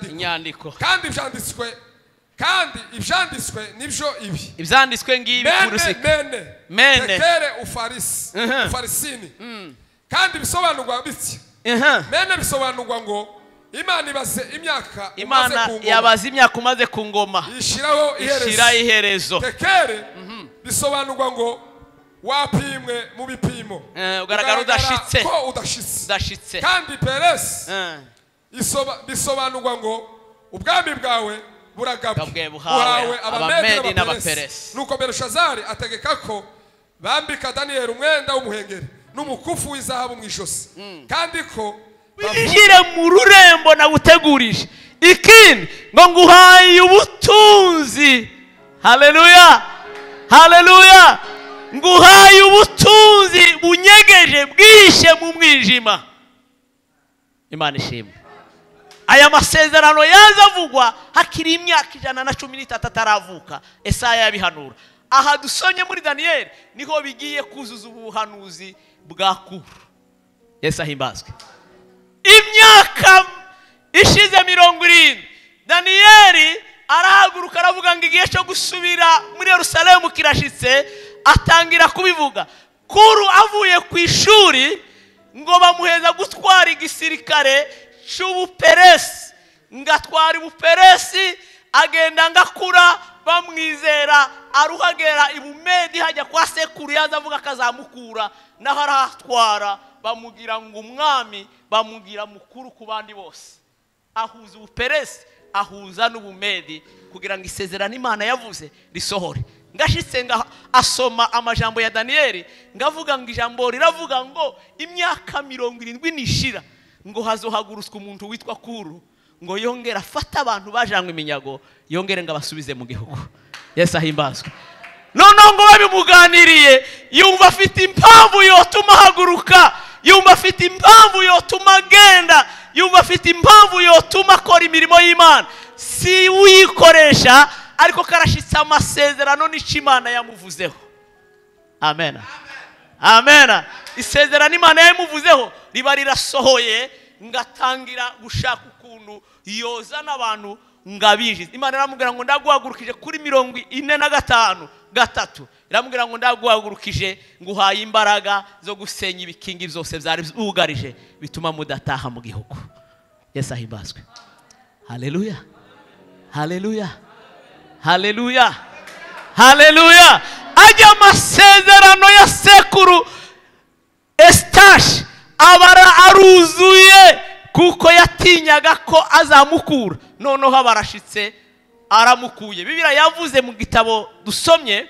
Speaker 2: inyandiko, kandi ibyanditswe nibyo ibi,
Speaker 1: ibyanditswe ngibi kurusika
Speaker 2: tekere ufarisini, kandi bisobanurwa bitya, mene bisobanurwa ngo Imana yabaze imyaka umaze ku ngoma, ishiraho iherezo. Tekere bisobanurwa ngo wapimwe mu bipimo,
Speaker 1: ugaragara
Speaker 2: udashitse. Kandi peresi bisobanurwa ngo ubwami bwawe buragabwe, buhawe abamedi n'abaperesi. Nuko Berushazari ategeka ko bambika Daniyeli umwenda w'umuhengeri n'umukufu w'izahabu mu ijosi, kandi ko
Speaker 1: winjire mu rurembo nagutegurije, ikindi ngo nguhaye ubutunzi. Haleluya, haleluya, nguhaye ubutunzi bunyegeje bwihishe mu mwijima. Imana ishimwe. Aya masezerano yaza avugwa hakiri imyaka 113 ataravuka, Esaya yabihanura. Aha dusonye muri Daniyeli niho bigiye kuzuza ubuhanuzi bwa Kuru. Yesu ahimbazwe. Imyaka ishize 70, Daniyeli arahaguruka aravuga ngo igihe cyo gusubira muri Yerusalemu kirashitse, atangira kubivuga. Kuru avuye ku ishuri ngo bamuheza gutwara igisirikare cy'ubuperesi, ngatwara ubuperesi, agenda ngakura bamwizera, aruhagera ibumedi hajya kwa sekuru, yaza avuga akazamukura, naho arahatwara bamugira ngo umwami, bamugira mukuru ku bandi bose. Ahuza ubuperesi, ahuza n'ubumedi, kugira ngo isezerano Imana yavuze risohore. Ngashitse asoma amajambo ya Daniyeli, ngavuga ngo ijambo riravuga ngo imyaka 70 nishira, ngo hazohagurutswa umuntu witwa Kuru, ngo yongera afata abantu bajanywe iminyago, yongere ngo abasubize mu gihugu. Yesu ahimbazwe. None ngo babimuganiriye, yumva afite impamvu yotuma haguruka, yumva afite impamvu yotuma agenda, yumva afite impamvu yotuma akora imirimo y'Imana. Si uyikoresha, ariko karashitse amasezerano n'icyo Imana yamuvuzeho. Amen, amen. Isezerano Imana yamuvuzeho riba rirasohoye, ngatangira gushaka ukuntu yoza n'abantu ngabije. Imana iramubwira ngo ndaguhagurukije kuri 45 gatatu, iramubwira ngo ndaguhagurukije nguhaye imbaraga zo gusenya ibikingi byose byari bugarije bituma mudataha mu gihugu. Yesu ahimbazwe. Haleluya, haleluya, haleluya, haleluya. Ajya amasezerano ya sekuru Estashi abara aruzuye kuko yatinyaga ko azamukura, noneho abarashitse aramukuye. Bibiliya yavuze mu gitabo dusomye,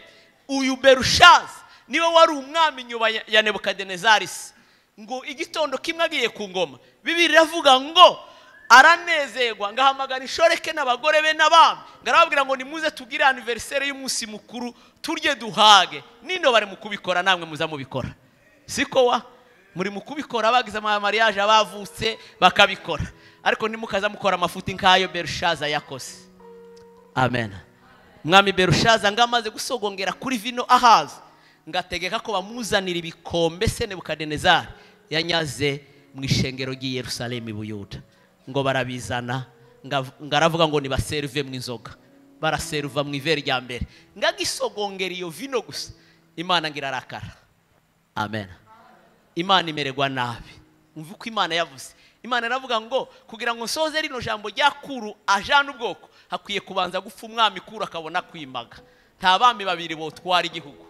Speaker 1: uyu Berushaza niwe wari umwami nyuma ya Nebukadinezari, ngo igitondo kimwe agiye ku ngoma, Bibiliya iravuga ngo aranezerwa, ngahamagara inshoreke n'abagore be n'abami, ngarababwira ngo nimuze tugire anniversaire y'umunsi mukuru, turye duhage. Nino bari mu kubikora, namwe muza mubikora, siko wa muri mu kubikora, bagize mariage abavutse bakabikora, ariko ntimukaza mukora amafuti nkayo Berushaza yakoze. Amen. Mwami Berushaza ngamaze gusogongera kuri vino ahaza, ngategeka ko bamuzanira ibikombe se Nebukadinezari yanyaze mu ishengero ry'i Yerusalemu i Buyuda, ngo barabizana, ngaravuga ngo nibaserve mu inzoga, baraserva mu iveri rya mbere, ngagisogongera iyo vino gusa, Imana ngirarakara. Amen. Imana imererwa nabi. Umva uko Imana yavuze. Imana iravuga ngo kugira ngo nsoze rino jambo rya Kuru ajana ubwoko, hakwiye kubanza gupfa umwami Kuru akabona kwimaga. Nta bami babiri botwara igihugu.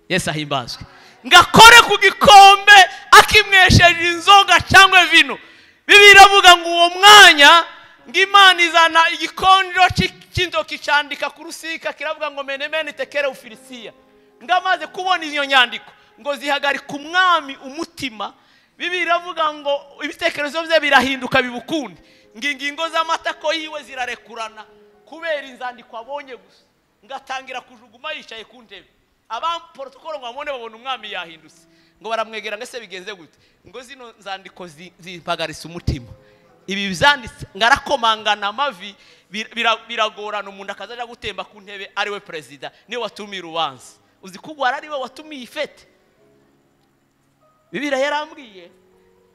Speaker 1: Yesu ahimbazwe. Ngakore ku gikombe akimwesheje inzoga cyangwa vino. Bibiliya iravuga ngo uwo mwanya ng'Imana izana igikonjo cy'inzoka icandika ku rusika, kiravuga ngo menemene tekere ufirisiya. Ngamaze kubona iyo nyandiko ngo zihagarika umwami umutima, Bibiliya iravuga ngo ibitekerezo bye birahinduka bibukundi, ngingo z'amatako yiwe zirarekurana kubera inzandiko abonye gusa, ngatangira kujuguma yicaye ku ntebe. Abam protocol ngo amone babona umwami yahindutse, ngo baramwegera ngo ese bigenze gute, ngo zino nzandiko zimpagarisa umutima, ibi bizanditse ngarakomangana amavi biragorana umuntu akazaja gutemba ku ntebe ari we president, niwe watumiye urubanza, uzi kugwara ari we watumiye ifete. Bibiliya yarambwiye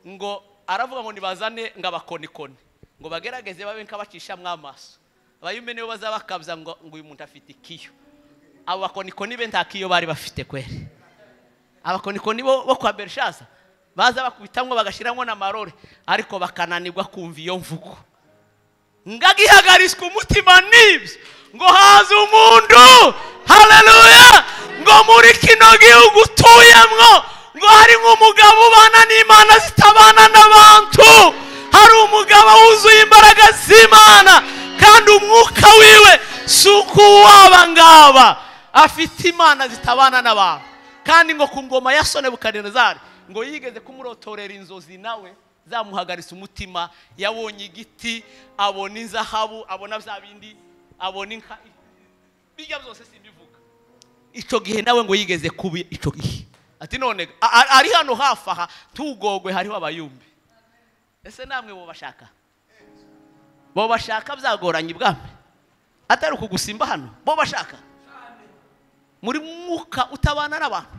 Speaker 1: ngo aravuga ngo nibazane ngabakonikoni, ngo bagerageze babe nkabacisha mwamaso, abayume nibo bazabakabza ngo uyu muntu afite ikiyo. Abo bakonikoni be nta kiyo bari bafite kweri. Abakonikoni bo kwa Berushaza baza bakubitamwe bagashiramo na marore, ariko bakananirwa kumva iyo mvugo. Ngagihagariswa umutima nibyo ngo haza umuntu, haleluya, ngo muri kino gihugu utuyemwo ngo hari nk'umugabo ubana n'Imana zitabana n'abantu, hari umugabo wuzuye imbaraga z'Imana, kandi umwuka wiwe suku waba ngaba afite Imana zitabana n'abantu. Kandi ngo ku ngoma ya Nebukadinezari ngo yigeze kumurotorera inzozi, nawe zamuhagarisa umutima, yabonye igiti, abona inzahabu, abona bya bindi, abona inka, bijya byose simbivuga. Ico gihe nawe ngo yigeze kubi ico gihe, ati none ari hano hafi aha tugogwe hariho abayumbi. Ese namwe bo bashaka byagoranye ibwami, atari ukugusimba hano, bo bashaka muri mwuka utabana n'abantu.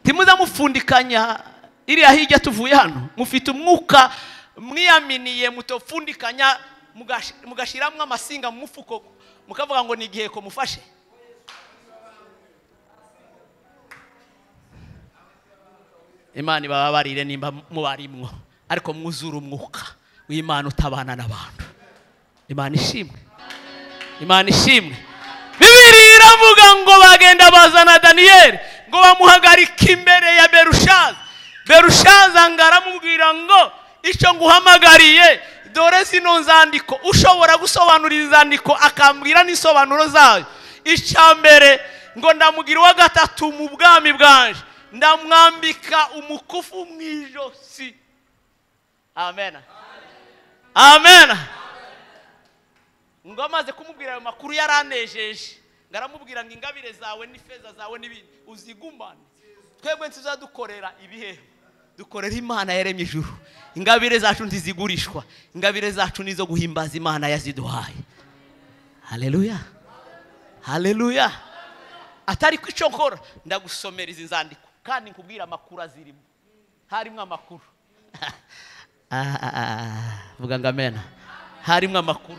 Speaker 1: Timuza mufundikanya iriya hirya tuvuye hano, mufite umwuka mwiyaminiye, mutofundikanya mugashiramwe amasinga mu mufuko mukavuga ngo ni igihe ko mufashe. Imana ibabarire nimba mubarimwo, ariko mwuzura umwuka w'Imana utabana n'abantu. Imana ishimwe, Imana ishimwe. Bibiliya iravuga ngo bagenda bazana Daniyeli ngo bamuhagarika imbere ya Berushaza. Berushaza ngaramubwira ngo icyo nguhamagariye dore zino nzandiko, ushobora gusobanurira inzandiko akambwira n'isobanuro zayo. Icyambere ngo ndamugira wa gatatu mu bwami bwanje, ndamwambika umukufu mu ijosi. Amen. Amen. Ngo amaze kumubwira ayo makuru yaranejeje, ngaramubwira ngo ingabire zawe n'ifeza zawe n'ibindi uzigumane, twebwe ntuzadukorera ibihe, dukorera Imana yaremye ijuru. Ingabire zacu ntizigurishwa, ingabire zacu nizo guhimbaza Imana yaziduhaye. Haleluya, haleluya. Atari ko icyo nkora ndagusomera izi nzandiko kandi nkubwira amakuru azirimo, harimo amakuru. Vuga ngo amen. Harimo amakuru.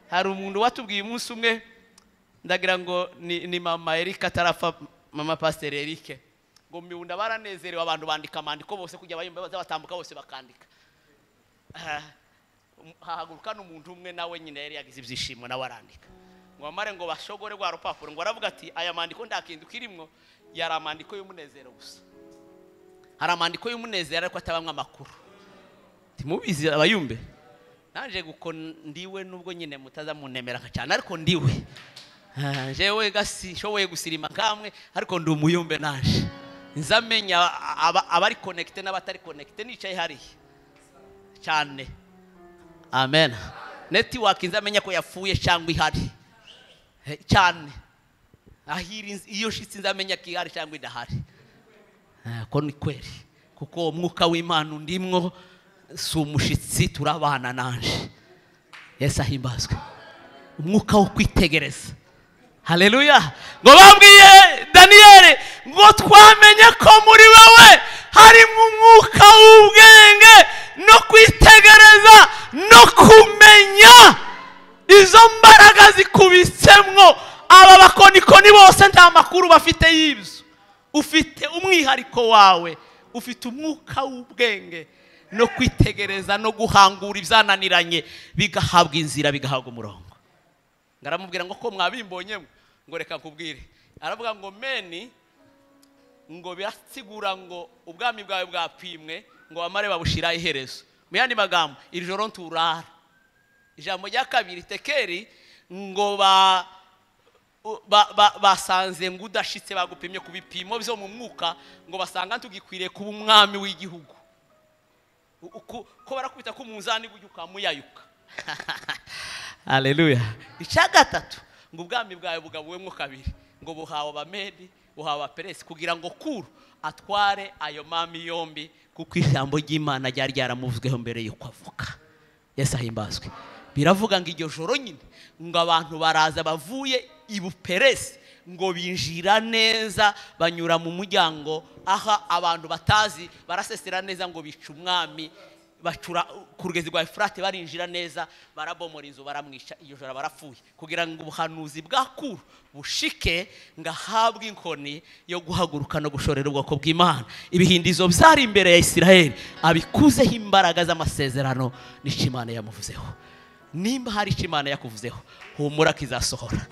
Speaker 1: Hari umuntu watubwiye umunsi umwe, ndagira ngo ni mama Erika atarafa, mama Pastor Erike, ngo miunda baranezerewe abantu bandika amandiko bose kujya bayumva bazabatambuka bose bakandika. Hahaguruka n'umuntu umwe nawe nyine yari yagize ibyishimo nawe arandika. ngo amare ngo bashogore rwa rupapuro ngo aravuga ati aya mandiko ndakindu kirimwo yari amandiko y'umunezero gusa. Hari amandiko y'umunezero ariko atabamwe amakuru. Timubizi abayumbe nanje guko ndiwe nubwo nyine mutaza munemera cyane ariko ndiwe jewe gasi shoboye gusirima kamwe ariko ndi umuyumbe nanje nzamenya abari connected n'abatari connected nicaye hari cyane. Amen. Network nzamenya ko yafuye cyangwa ihari cyane. Ahiri iyo shitsi nzamenya ko ihari cyangwa idahari. Ko ni kweli kuko umwuka w'Imana ndimwo si umushitsi turabana nanje. Yesu ahimbazwe. Umwuka wo kwitegereza. Haleluya. Ngo babwiye Daniel ngo twamenye ko muri wewe hari umwuka w'ubwenge no kwitegereza no kumenya. Izo mbaraga zikubitsemwo aba bakonikoni bose nta makuru bafite y'ibyo. Ufite umwihariko wawe, ufite umwuka w'ubwenge no kwitegereza no guhangura ibyananiranye bigahabwa inzira bigahabwa umurongo. Ngaramubwira ngo ko mwabimbonyemo ngo reka kubwire. Aravuga ngo meni ngo byasigura ngo ubwami bwawe bwapimwe ngo bamare babushira iherezo. Mu yandi magambo iri joro nturara. Ijambo rya kabiri tekeri ngo basanze ngo udashitse bagupimye ku bipimo byo mu mwuka ngo basanga tugikwiriye kuba umwami w'igihugu. Ko barakubita ko umunzani gujuka muyayuka. Haleluya. Icya gatatu ngo ubwami bwawe bugabuwemo kabiri ngo buhawe abamedi buhawe abaperesi kugira ngo Kuro atware ayo mami yombi kuko ijambo ry'Imana ryari ryaramuvuzweho mbere yuko avuka. Yesu ahimbazwe. Biravuga ngo iryo joro nyine ngo abantu baraza bavuye ibuperesi ngo binjira neza banyura mu muryango aha abantu batazi barasesera neza ngo bica umwami bacura ku rugezi rwa Efurate barinjira neza barabomora inzu baramwisha iyo joro barapfuye kugira ngo ubuhanuzi bwa Kuro bushike ngahabwe inkoni yo guhaguruka no gushorera ubwoko bw'Imana. Ibihindizo byari imbere ya Isiraheli abikuzeho imbaraga z'amasezerano n'Imana yamuvuzeho. Nimba hari Imana yakuvuzeho humura kizasohora.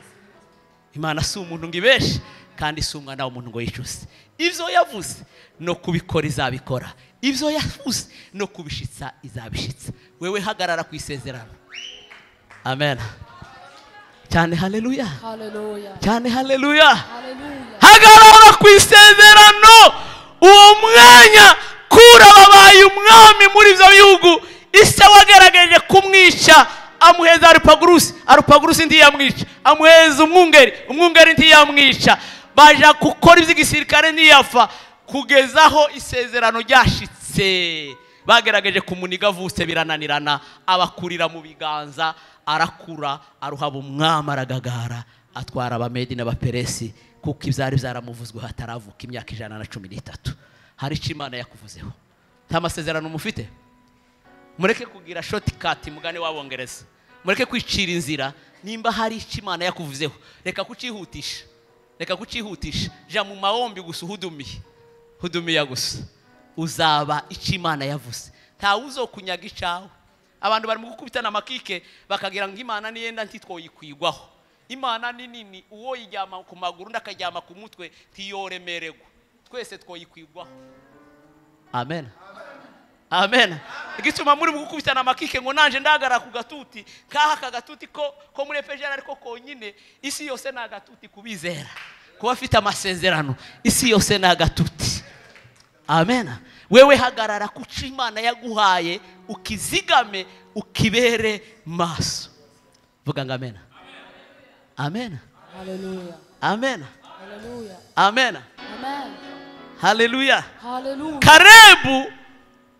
Speaker 1: Imana si umuntu ngibeshe kandi si umwana w'umuntu ngo yicuze. Ivyo yavuze no kubikora izabikora. Ivyo yavuze no kubishitsa izabishitsa. Wewe hagarara ku isezerano. Amen. Cyane haleluya. Haleluya. Cyane haleluya. Haleluya. Hagarara ku isezerano. Uwo mwanya Kuro babaye umwami muri ivyo bihugu. Ise wagerageje kumwica amuheza Arupagurusi ntiyamwica. Amuheza umwungeri ntiyamwica. Baja gukora iby'igisirikare ntiyafa kugezaho isezerano ryashitse. Bagerageje kumuniga vuse birananirana abakurira mu biganza arakura aruhaba umwami aragagara atwara abamedi n'abaperesi kuko ibyari byaramuvuzwe hataravuka imyaka 113. Hari Imana yakuvuzeho. Nta masezerano mufite. Mureke kugira shortcut mugane wabongereza. Mureke kwicira inzira nimba hari Imana yakuvuzeho. Reka kucihutisha. Reka kucihutisha. Ja mu maombi gusa hudumiya gusa. Uzaba Imana yavuze. Nta uzokunyaga icawe. Abantu bari mu gukubitana amakike bakagira ngo Imana niyenda ntitwoyikwigwaho. Imana ni nini uwo yijyama ku maguru ndakajyama ku mutwe tiyoremerego. Twese twoyikwigwaho. Amen. Amen. Igituma muri gukubitana amakike ngo nanje ndagara ku gatuti kaha kagatuti ko muri pejera ariko konyine isi yose na gatuti kubizera kuba afite amasezerano isi yose na gatuti. Amen. Wewe hagarara ku Imana yaguhaye ukizigame ukibere maso. Vuga ngo amen. Amen. Haleluya. Amen. Haleluya. Amen. Amen. Haleluya. Haleluya. Karebu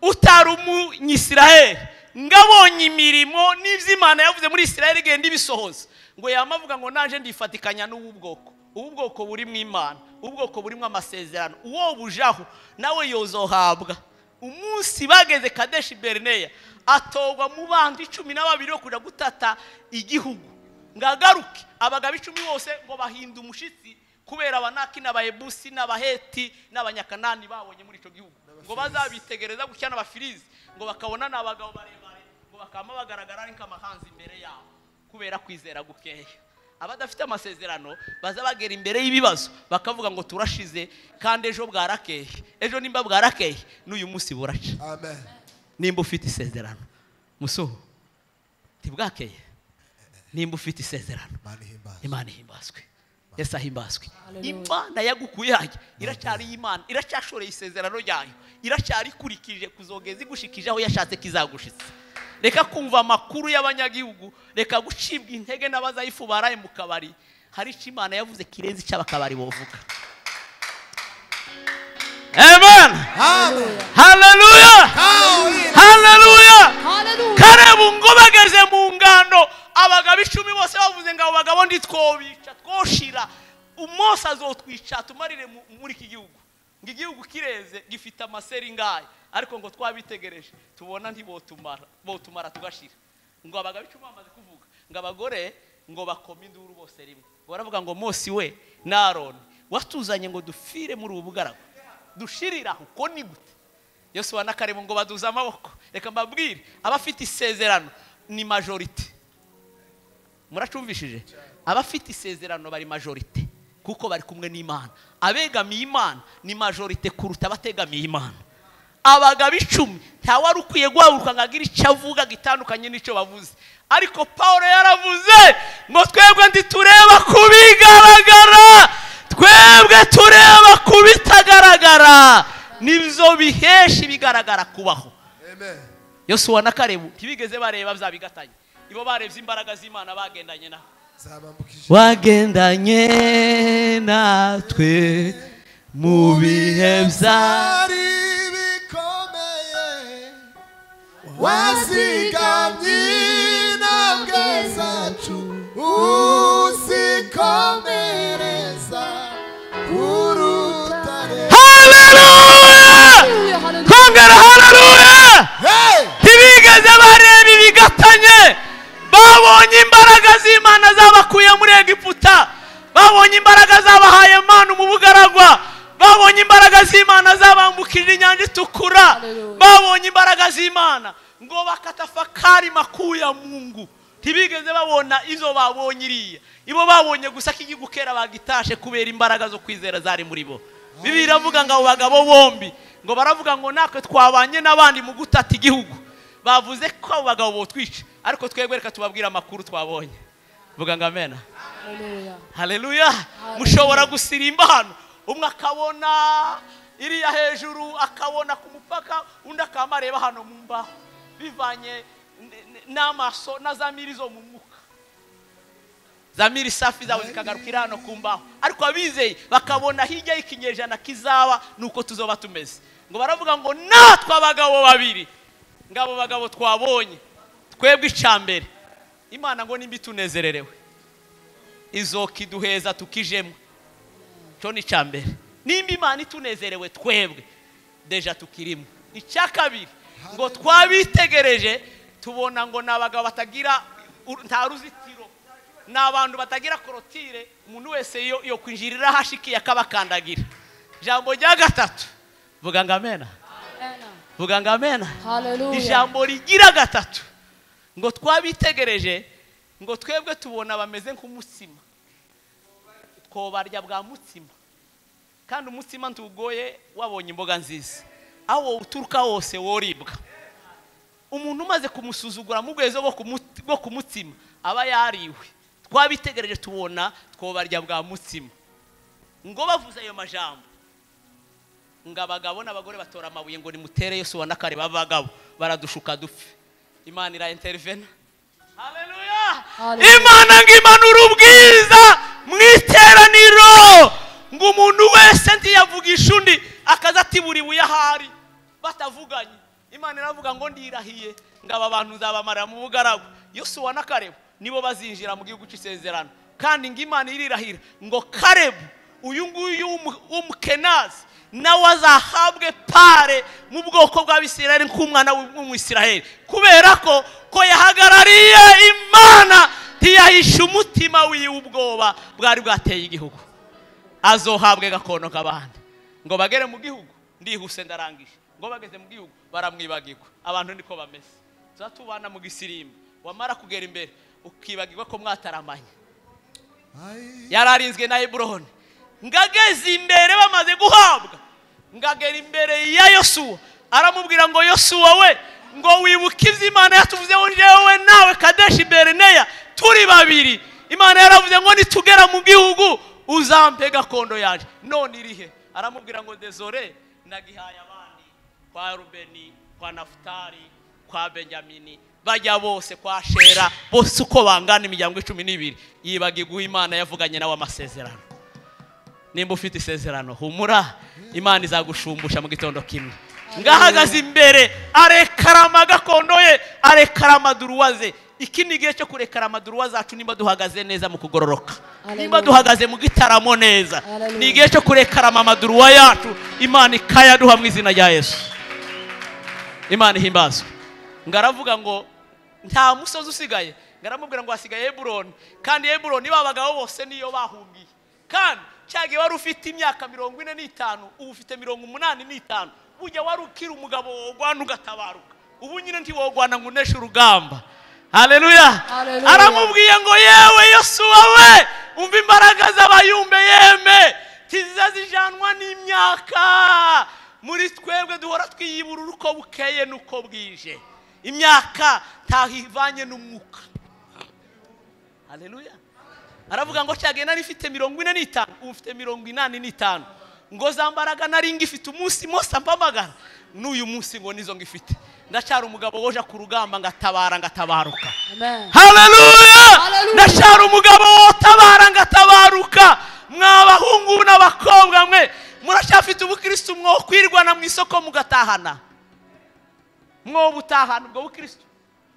Speaker 1: utari umunyisiraheli ngabonye imirimo n'ivy'Imana yavuze muri Isiraheli genda ibisohoza ngo yamavuga ngo nanje ndifatikanya n'ubwoko. Ubwoko buri mu Imana, ubwoko buri mu amasezerano. Uwo bujaho nawe yozohabwa. Umunsi bageze Kadeshi Berineya atogwa mu bandi 12 yo kuja gutata igihugu. Ngagaruke abagabo 10 bose ngo bahinda umushitsi kubera abanaki n'abayebusi n'abaheti n'abanyakanani babonye muri ico gihugu. Ngo bazabitegereza gucyana abafirizi ngo bakabona nabagabo barebare ngo bakama bagaragara ari nk'amahanzi imbere yabo kubera kwizera gukeya. abadafite amasezerano baza bagera imbere y'ibibazo bakavuga ngo turashize, kandi ejo bwarakeye, ejo nimba bwarakeye n'uyu munsi buraca.
Speaker 2: Amen.
Speaker 1: Nimba ufite isezerano muso tibwakeye, nimba ufite isezerano Imana ihimbazwe, Yesu ahimbazwe. Imana yagukuye hajya iracyari Imana, iracyashoreye isezerano ryayo, iracyari kurikije kuzogeza igushikije aho yashatse kizagushitsa. Reka kumva amakuru y'abanyagihugu, reka gucibwa intege n'abazayifu baraye mu kabari. Hari icyo Imana yavuze kirenze icy'abakabari bovuga. Amen. Hallelujah. Hallelujah. Kalebu ngo bageze mu ngando, abagabo 10 bose bavuze ngo abo bagabo nditwobica twoshira, Mose azotwica tumarire muri iki gihugu. Ngo igihugu kireze gifite amaseri ngaye, ariko ngo twabitegereje tubona botumara tugashira. Ngo abagabo 10 bamaze kuvuga, ngo abagore ngo bakoma induru bose rimwe. Baravuga ngo Mose we na Aroni watuzanye ngo dufire muri ubu bugaragu, dushirira uko ni gute? Yosuwa na Kalebu ngo baduza amaboko. Reka mbabwire, abafite isezerano ni majority. Muracumvishije? Abafite isezerano bari majority kuko bari kumwe n'Imana. Abegamiye Imana ni majority kuruta abategamiye Imana. Abagabo 10 nta wari ukwiye guhaguruka ngagira icyo avuga gitandukanye n'icyo bavuze, ariko Paulo yaravuze ngo twebwe nditureba kubigaragara, twebwe tureba kubitagaragara, nibyo bihesha bigaragara kubaho.
Speaker 2: Amen.
Speaker 1: Yosuwa na Kalebu ntibigeze bareba byabigatanye, ibo barebye imbaraga z'Imana bagendanye na wagendanye natwe mu bihe byari bikomeye,
Speaker 3: wazigamye intambwe zacu uzikomereza urutare.
Speaker 1: Hallelujah! Kongera hallelujah! Ntibigeze bareba ibigatanye, babonye imbaraga z'Imana zabakuye muri Egiputa, babonye imbaraga zabahaye Imana mu bugaragwa, babonye imbaraga z'Imana zabambukije inyanja itukura, babonye imbaraga z'Imana ngo bakatafakari makuu ya Mungu. Ntibigeze babona izo babonye iriya, ibo babonye gusa kigigu kera bagitashe kubera imbaraga zo kwizera zari muri bo. Bibiliya iravuga ngo abo bagabo bombi ngo baravuga ngo nakwe twabanye n'abandi mu gutata igihugu, bavuze ko abo bagabo botwica, ariko twebwe reka tubabwira amakuru twabonye. Vuga ngo amen. Hallelujah. Hallelujah. Mushobora gusirimba hano, umwe akabona iriya hejuru, akabona ku mupaka, undi akamareba hano mu mbaho, bivanye n'amaso na zamiri zo mu mwuka. Zamiri safi zawe zikagarukira hano ku mbaho, ariko abizeye bakabona hirya y'ikinyejana kizaba nuko tuzoba tumeze. Ngo baravuga ngo natwe abagabo babiri, ngabo bagabo twabonye twebwe icambere, Imana ngo nimbi tunezererewe izokiduheza tukijemo. Cyo ni icambere, nimba Imana itunezerewe twebwe deja tukirimo. Icyakabiri ngo twabitegereje tubona ngo nabagabo batagira nta ruzitiro, n'abantu batagira korotire, umuntu wese yo kwinjirira hashikiye akabakandagira. Jambo rya gatatu, vuga ngo amen. Vuga ngo amen.
Speaker 3: Hallelujah.
Speaker 1: Ijambo rigira gatatu ngo twabitegereje ngo twebwe tubona bameze nk'umutsima, twobarya bwa mutsima, kandi umutsima ntugoye wabonye imboga nziza, aho uturuka hose woribwa. Umuntu umaze kumusuzugura mu bwezo bwo kumutsima aba yariwe. Twabitegereje tubona twobarya bwa mutsima. Ngo bavuze ayo majambo, ngo abagabo n'abagore batora amabuye ngo nimutere Yosuwa na Kalebu, abagabo baradushuka dupfe. Imana ira intervene. Hallelujah. Imana ngimanura ubwiza mwiteraniro, ngo umuntu wese ntiyavugisha undi akaza atiburi buyahari batavuganye. Imana iravuga ngo ndirahiye ngo aba bantu zabamarira mu bugaragu. Yosuwa na Kalebu nibo bazinjira mu gihugu cy'isezerano, kandi ngo Imana irirahira ngo Kalebu uyu nguyu w'umukenazi nawe azahabwe pare mu bwoko bw'Abisirayeli nk'umwana w'Umwisirayeli, kubera ko yahagarariye Imana, ntiyahisha umutima wiwe ubwoba bwari bwateye igihugu. Azohabwe gakono k'abandi ngo bagere mu gihugu. Ndihuse ndarangije, ngo bageze mu gihugu baramwibagirwa. Abantu niko bameze, zatubana mu gisirimba, wamara kugera imbere ukibagirwa ko mwataramanye. yararinzwe na Heburoni. Ngageze imbere bamaze guhabwa, ngagera imbere ya Yosuwa, aramubwira ngo Yosuwa we, ngo wibuke ivyo Imana yatuvuzeho njyewe nawe Kadeshi Berineya turi babiri. Imana yaravuze ngo nitugera mu gihugu uzampe gakondo yaje. None irihe? Aramubwira ngo dezore ndagihaye abandi, kwa Rubeni, kwa Nafutali, kwa Benjamini, bajya bose kwa Shera, bose uko bangana imiryango 12. Yibagirwa Imana yavuganye nawe amasezerano. Nimba ufite isezerano humura, Imana izagushumbusha mu gitondo kimwe. Ngahagaze imbere arekarama gakondo ye, arekarama duruwaze. Iki ni igihe cyo kurekarama duruwa zacu nimba duhagaze neza mu kugororoka, nimba duhagaze mu gitaramo neza. Ni igihe cyo kurekarama amaduruwa yacu, Imana ikayaduha mu izina rya Yesu. Imana ihimbazwe. Ngaravuga ngo nta musozi usigaye, ngaramubwira ngo hasigaye Heburoni, kandi Heburoni babagabo bose niyo bahungiye. Kandi cyage wari ufite imyaka 45, ubu ufite 85. Bujya wari ukira umugabo wogwana ugatabaruka, ubu nyine ntiwogwana ngo uneshe urugamba. Haleluya. Aramubwiye ngo yewe Yosuwa we, umva imbaraga z'abayumbe yeme tizazijanwa n'imyaka. Muri twebwe duhora twiyiburura uko bukeye nuko bwije, imyaka tahivanye n'umwuka. Haleluya. Aravuga ngo cyagenda nifite 45, ufite 85. Ngo zambaraga nari ngifite umunsi mose mpamagara, n'uyu munsi ngo nizo ngifite. Ndacyari umugabo woja ku rugamba ngatabaruka.
Speaker 3: Amen.
Speaker 1: Haleluya. Ndacyari umugabo wotabara ngatabaruka. Mwabahungu n'abakobwa mwe muracyafite ubukristo mwo kwirwana mu isoko mugatahana. Mwo butahana ubwo bukristo,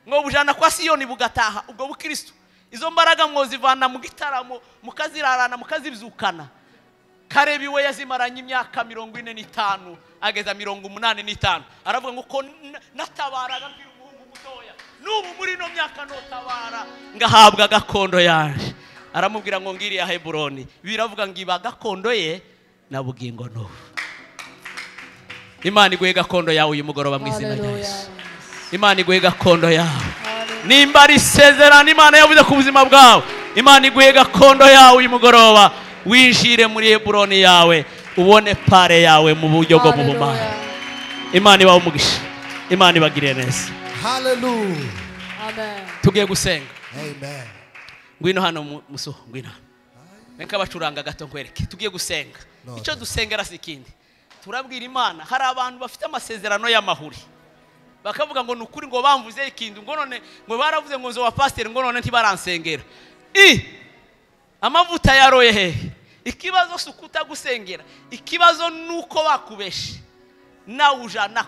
Speaker 1: mwo bujana kwa Siyoni bugataha ubwo bukristo. Izo mbaraga mwo zivana mu gitaramo mukazirarana mukazibyukana. Karebi we yazimaranye imyaka 45 ageza 85. Aravuga ngo ko natabaraga mbira umuhungu mutoya, n'ubu muri no myaka notabara ngahabwa gakondo yaje. Aramubwira ngo ngiri ya Heburoni, biravuga ngo iba gakondo ye na bugingo no. Imana iguhe gakondo yawe uyu mugoroba mu izina rya Yesu. Imana iguhe gakondo yawe. Nimba ari isezerano Imana yavuze ku buzima bwawe, Imana iguhe gakondo yawe uyu mugoroba. Winjire muri Heburoni yawe, ubone pare yawe mu buryo bwo mu bumana. Imana ibaho umugisha, Imana ibagirire neza.
Speaker 3: Hallelujah. Amen.
Speaker 1: Tugiye gusenga.
Speaker 3: Amen.
Speaker 1: Ngwino hano muso, ngwino. Menka bacuranga gato nkwereke. Tugiye gusenga. Icyo dusengera sikindi. Turabwira Imana, hari abantu bafite amasezerano y'amahuri. Bakavuga ngo nukuri ngo bamvuze ikindi, ngo none ngo baravuze ngo nzo wa pastor, ngo none ntibaransengera. Amavuta yaroye he? Ikibazo sukuta gusengera, ikibazo nuko bakubeshe nawe ujana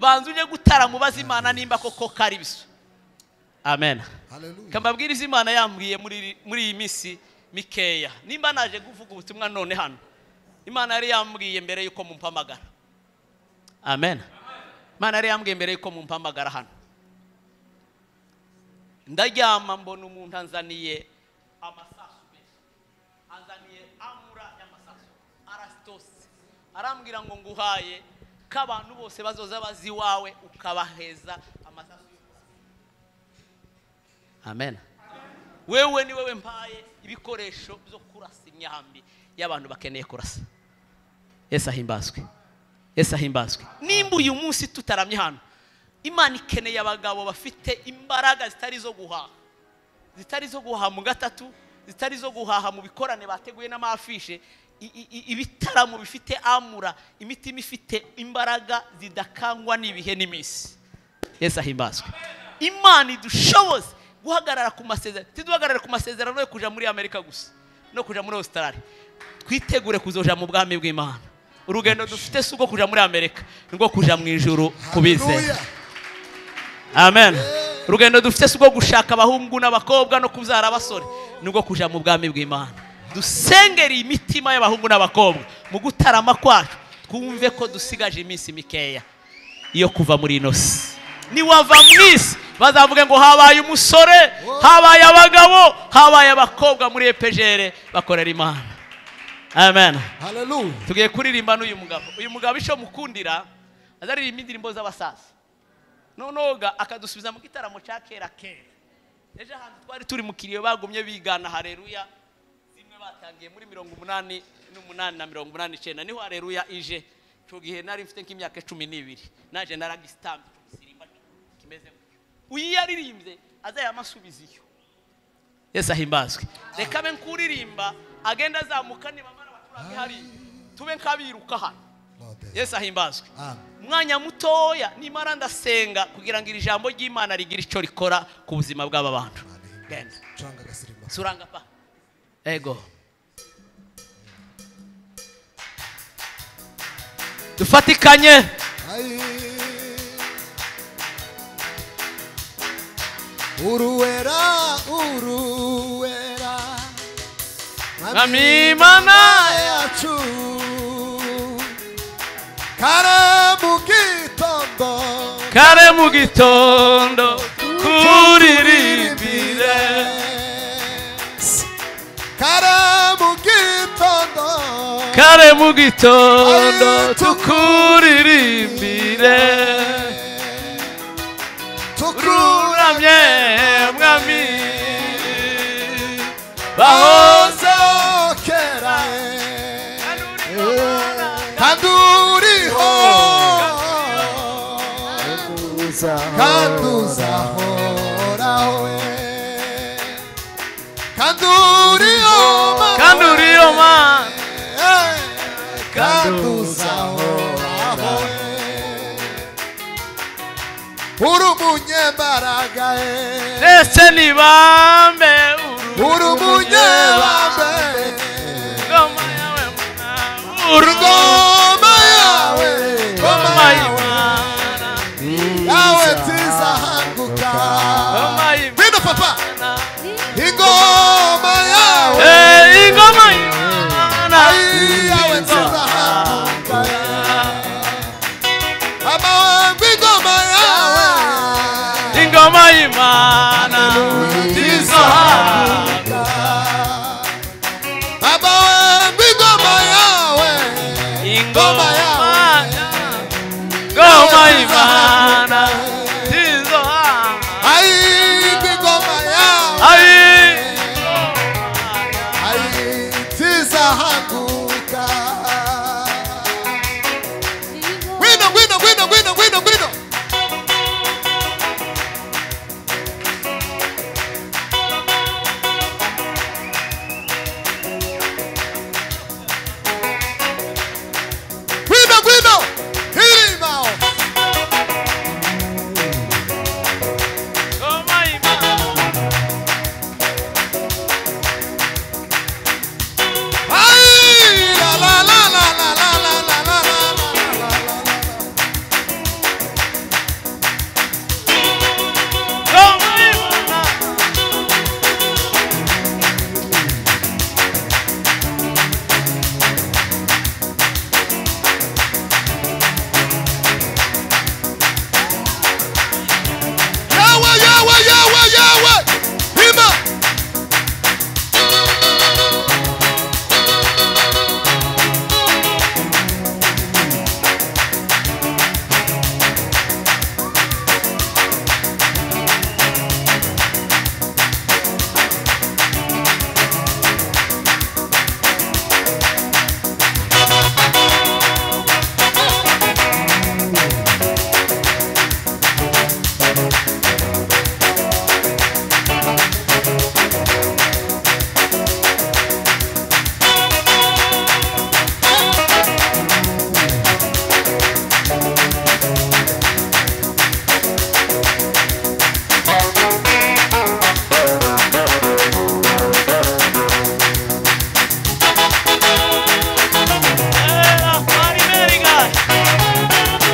Speaker 1: banzuje gutara mubaza Imana nimba koko kari biso. Amen.
Speaker 3: Hallelujah.
Speaker 1: Kambabwiriza Imana yambwiye muri iyi misi mikeya, nimba naje kuvuga ubutumwa none hano, Imana yari yambwiye mbere yuko mumpamagara. Amen. Imana yari yambwiye mbere yuko mumpamagara hano. Ndaryama mbona umuntu anzaniye amura y'amasaso arastose, arambwira ngo nguhaye k'abantu bose bazoza bazi wawe ukabaheza amasaso. Amen. Wewe ni wewe mpaye ibikoresho byo kurasa imyambi y'abantu bakeneye kurasa. Yesu ahimbazwe. Yesu ahimbazwe. Nimba uyu munsi tutaramye hano, Imana ikeneye abagabo bafite imbaraga zitari zo guhaha, zitari zo guhaha mu gatatu, zitari zo guhaha mu bikorane bateguye n'amafishe, ibitaramo bifite amura, imitima ifite imbaraga zidakangwa n'ibihe n'imisi. Yesu ahimbazwe. Imana idushoboze guhagarara ku masezerano, tiduhagarara ku masezerano yo kuja muri Amerika gusa no kuja muri Australia. Twitegure kuzoja mu bwami bw'Imana. Urugendo dufite suko kuja muri Amerika, ngo kuja mu ijuru kubize. Amen. Urugendo dufite suko gushaka abahungu n'abakobwa no kuzara abasore, ngo kuja mu bwami bw'Imana. Dusengera imitima y'abahungu n'abakobwa mu gutarama kwacu, twumve ko dusigaje iminsi mikeya iyo kuva muri inosi. Ni wava mwisi bazavuga ngo habaye umusore, habaye abagabo, habaye abakobwa muri EPGR bakorera Imana. Amen.
Speaker 3: Hallelujah.
Speaker 1: Tugiye kuririmba n'uyu mugabo. Uyu mugabo isho mukundira azaririmba indirimbo z'abasaza. Nonoga akadusubiza mu gitaramo cya kera. Ejo hantu twari turi mu kiriyo bagumye bigana haleluya. batangiye muri 88 na 89 niho Haleluya ije cyo gihe nari mfite nk'imyaka 12 naje naragistambe sirimba kimeze uyaririmbye azaya amasubiziyo Yesu ahimbazwe reka ben kuririmba agenda azamuka ni bamara baturage hari tube nkabiruka hano Yesu ahimbazwe mwanya mutoya nimara ndasenga kugira ngo iri jambo ry'Imana rigira ico rikora ku buzima bw'aba bantu genda
Speaker 3: Changa gasirimba
Speaker 1: suranga pa ego dufatikanye
Speaker 3: uruwera
Speaker 1: Mwami Mana
Speaker 3: yacu kare mu gitondo
Speaker 1: kuririmbire kare mu gitondo tukuririmbire tukuramye mwami
Speaker 3: bahozokera kanduriho kanduzahoraho
Speaker 1: kanduriho man
Speaker 3: kanduzahoraho urumunyembaraga
Speaker 1: ese nibambe
Speaker 3: urumunyembaraga
Speaker 1: ngoma yawe
Speaker 3: ngoma yawe yawe tizahanguka bino papa ingoma yawe
Speaker 1: ingoma
Speaker 3: yawe tizahanguka amawambi ingoma
Speaker 1: y'Imana tizahanguka
Speaker 3: amawambi ingoma yawe
Speaker 1: ingoma y'Imana tizahanguka
Speaker 3: ingoma yawe tizahanguka gwino hirimao Yahweh, Hima.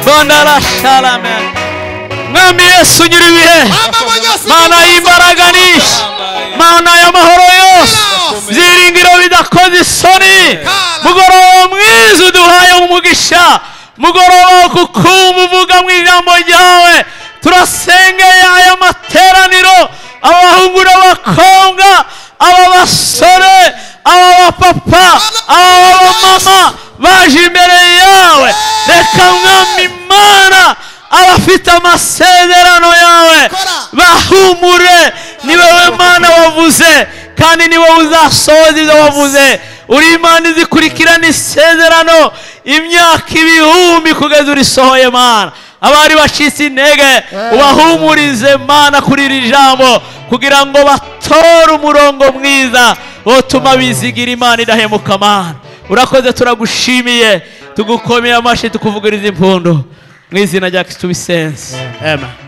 Speaker 1: Bondara shalame Mwami Yesu nyiribihe Mana y'imbaraga nyinshi Mana y'amahoro yose byiringiro bidakoze isoni mugoroba mwiza uduhaye umugisha mugoroba kukumva uvuga mu ijambo ryawe turasengeye aya materaniro abahungu n'abakobwa aba basore aba bapapa aba mama baje imbere yawe reka Mwami Imana abafite amasezerano yawe bahumure ni wewe Mana wavuze kandi ni wowe uzasohoza ibyo wavuze. Uri Imana izikurikirana isezerano imyaka ibihumbi kugeza urisohoye Mana. Abari bacitse intege ubahumurize Mana kuri iri jambo kugira ngo batore umurongo mwiza wotuma bizigira Imana idahemuka Mana. Urakoze, turagushimiye, tugukomeye amashyi, tukuvugiriza impundu mu izina rya Kristo bisenze. Amen.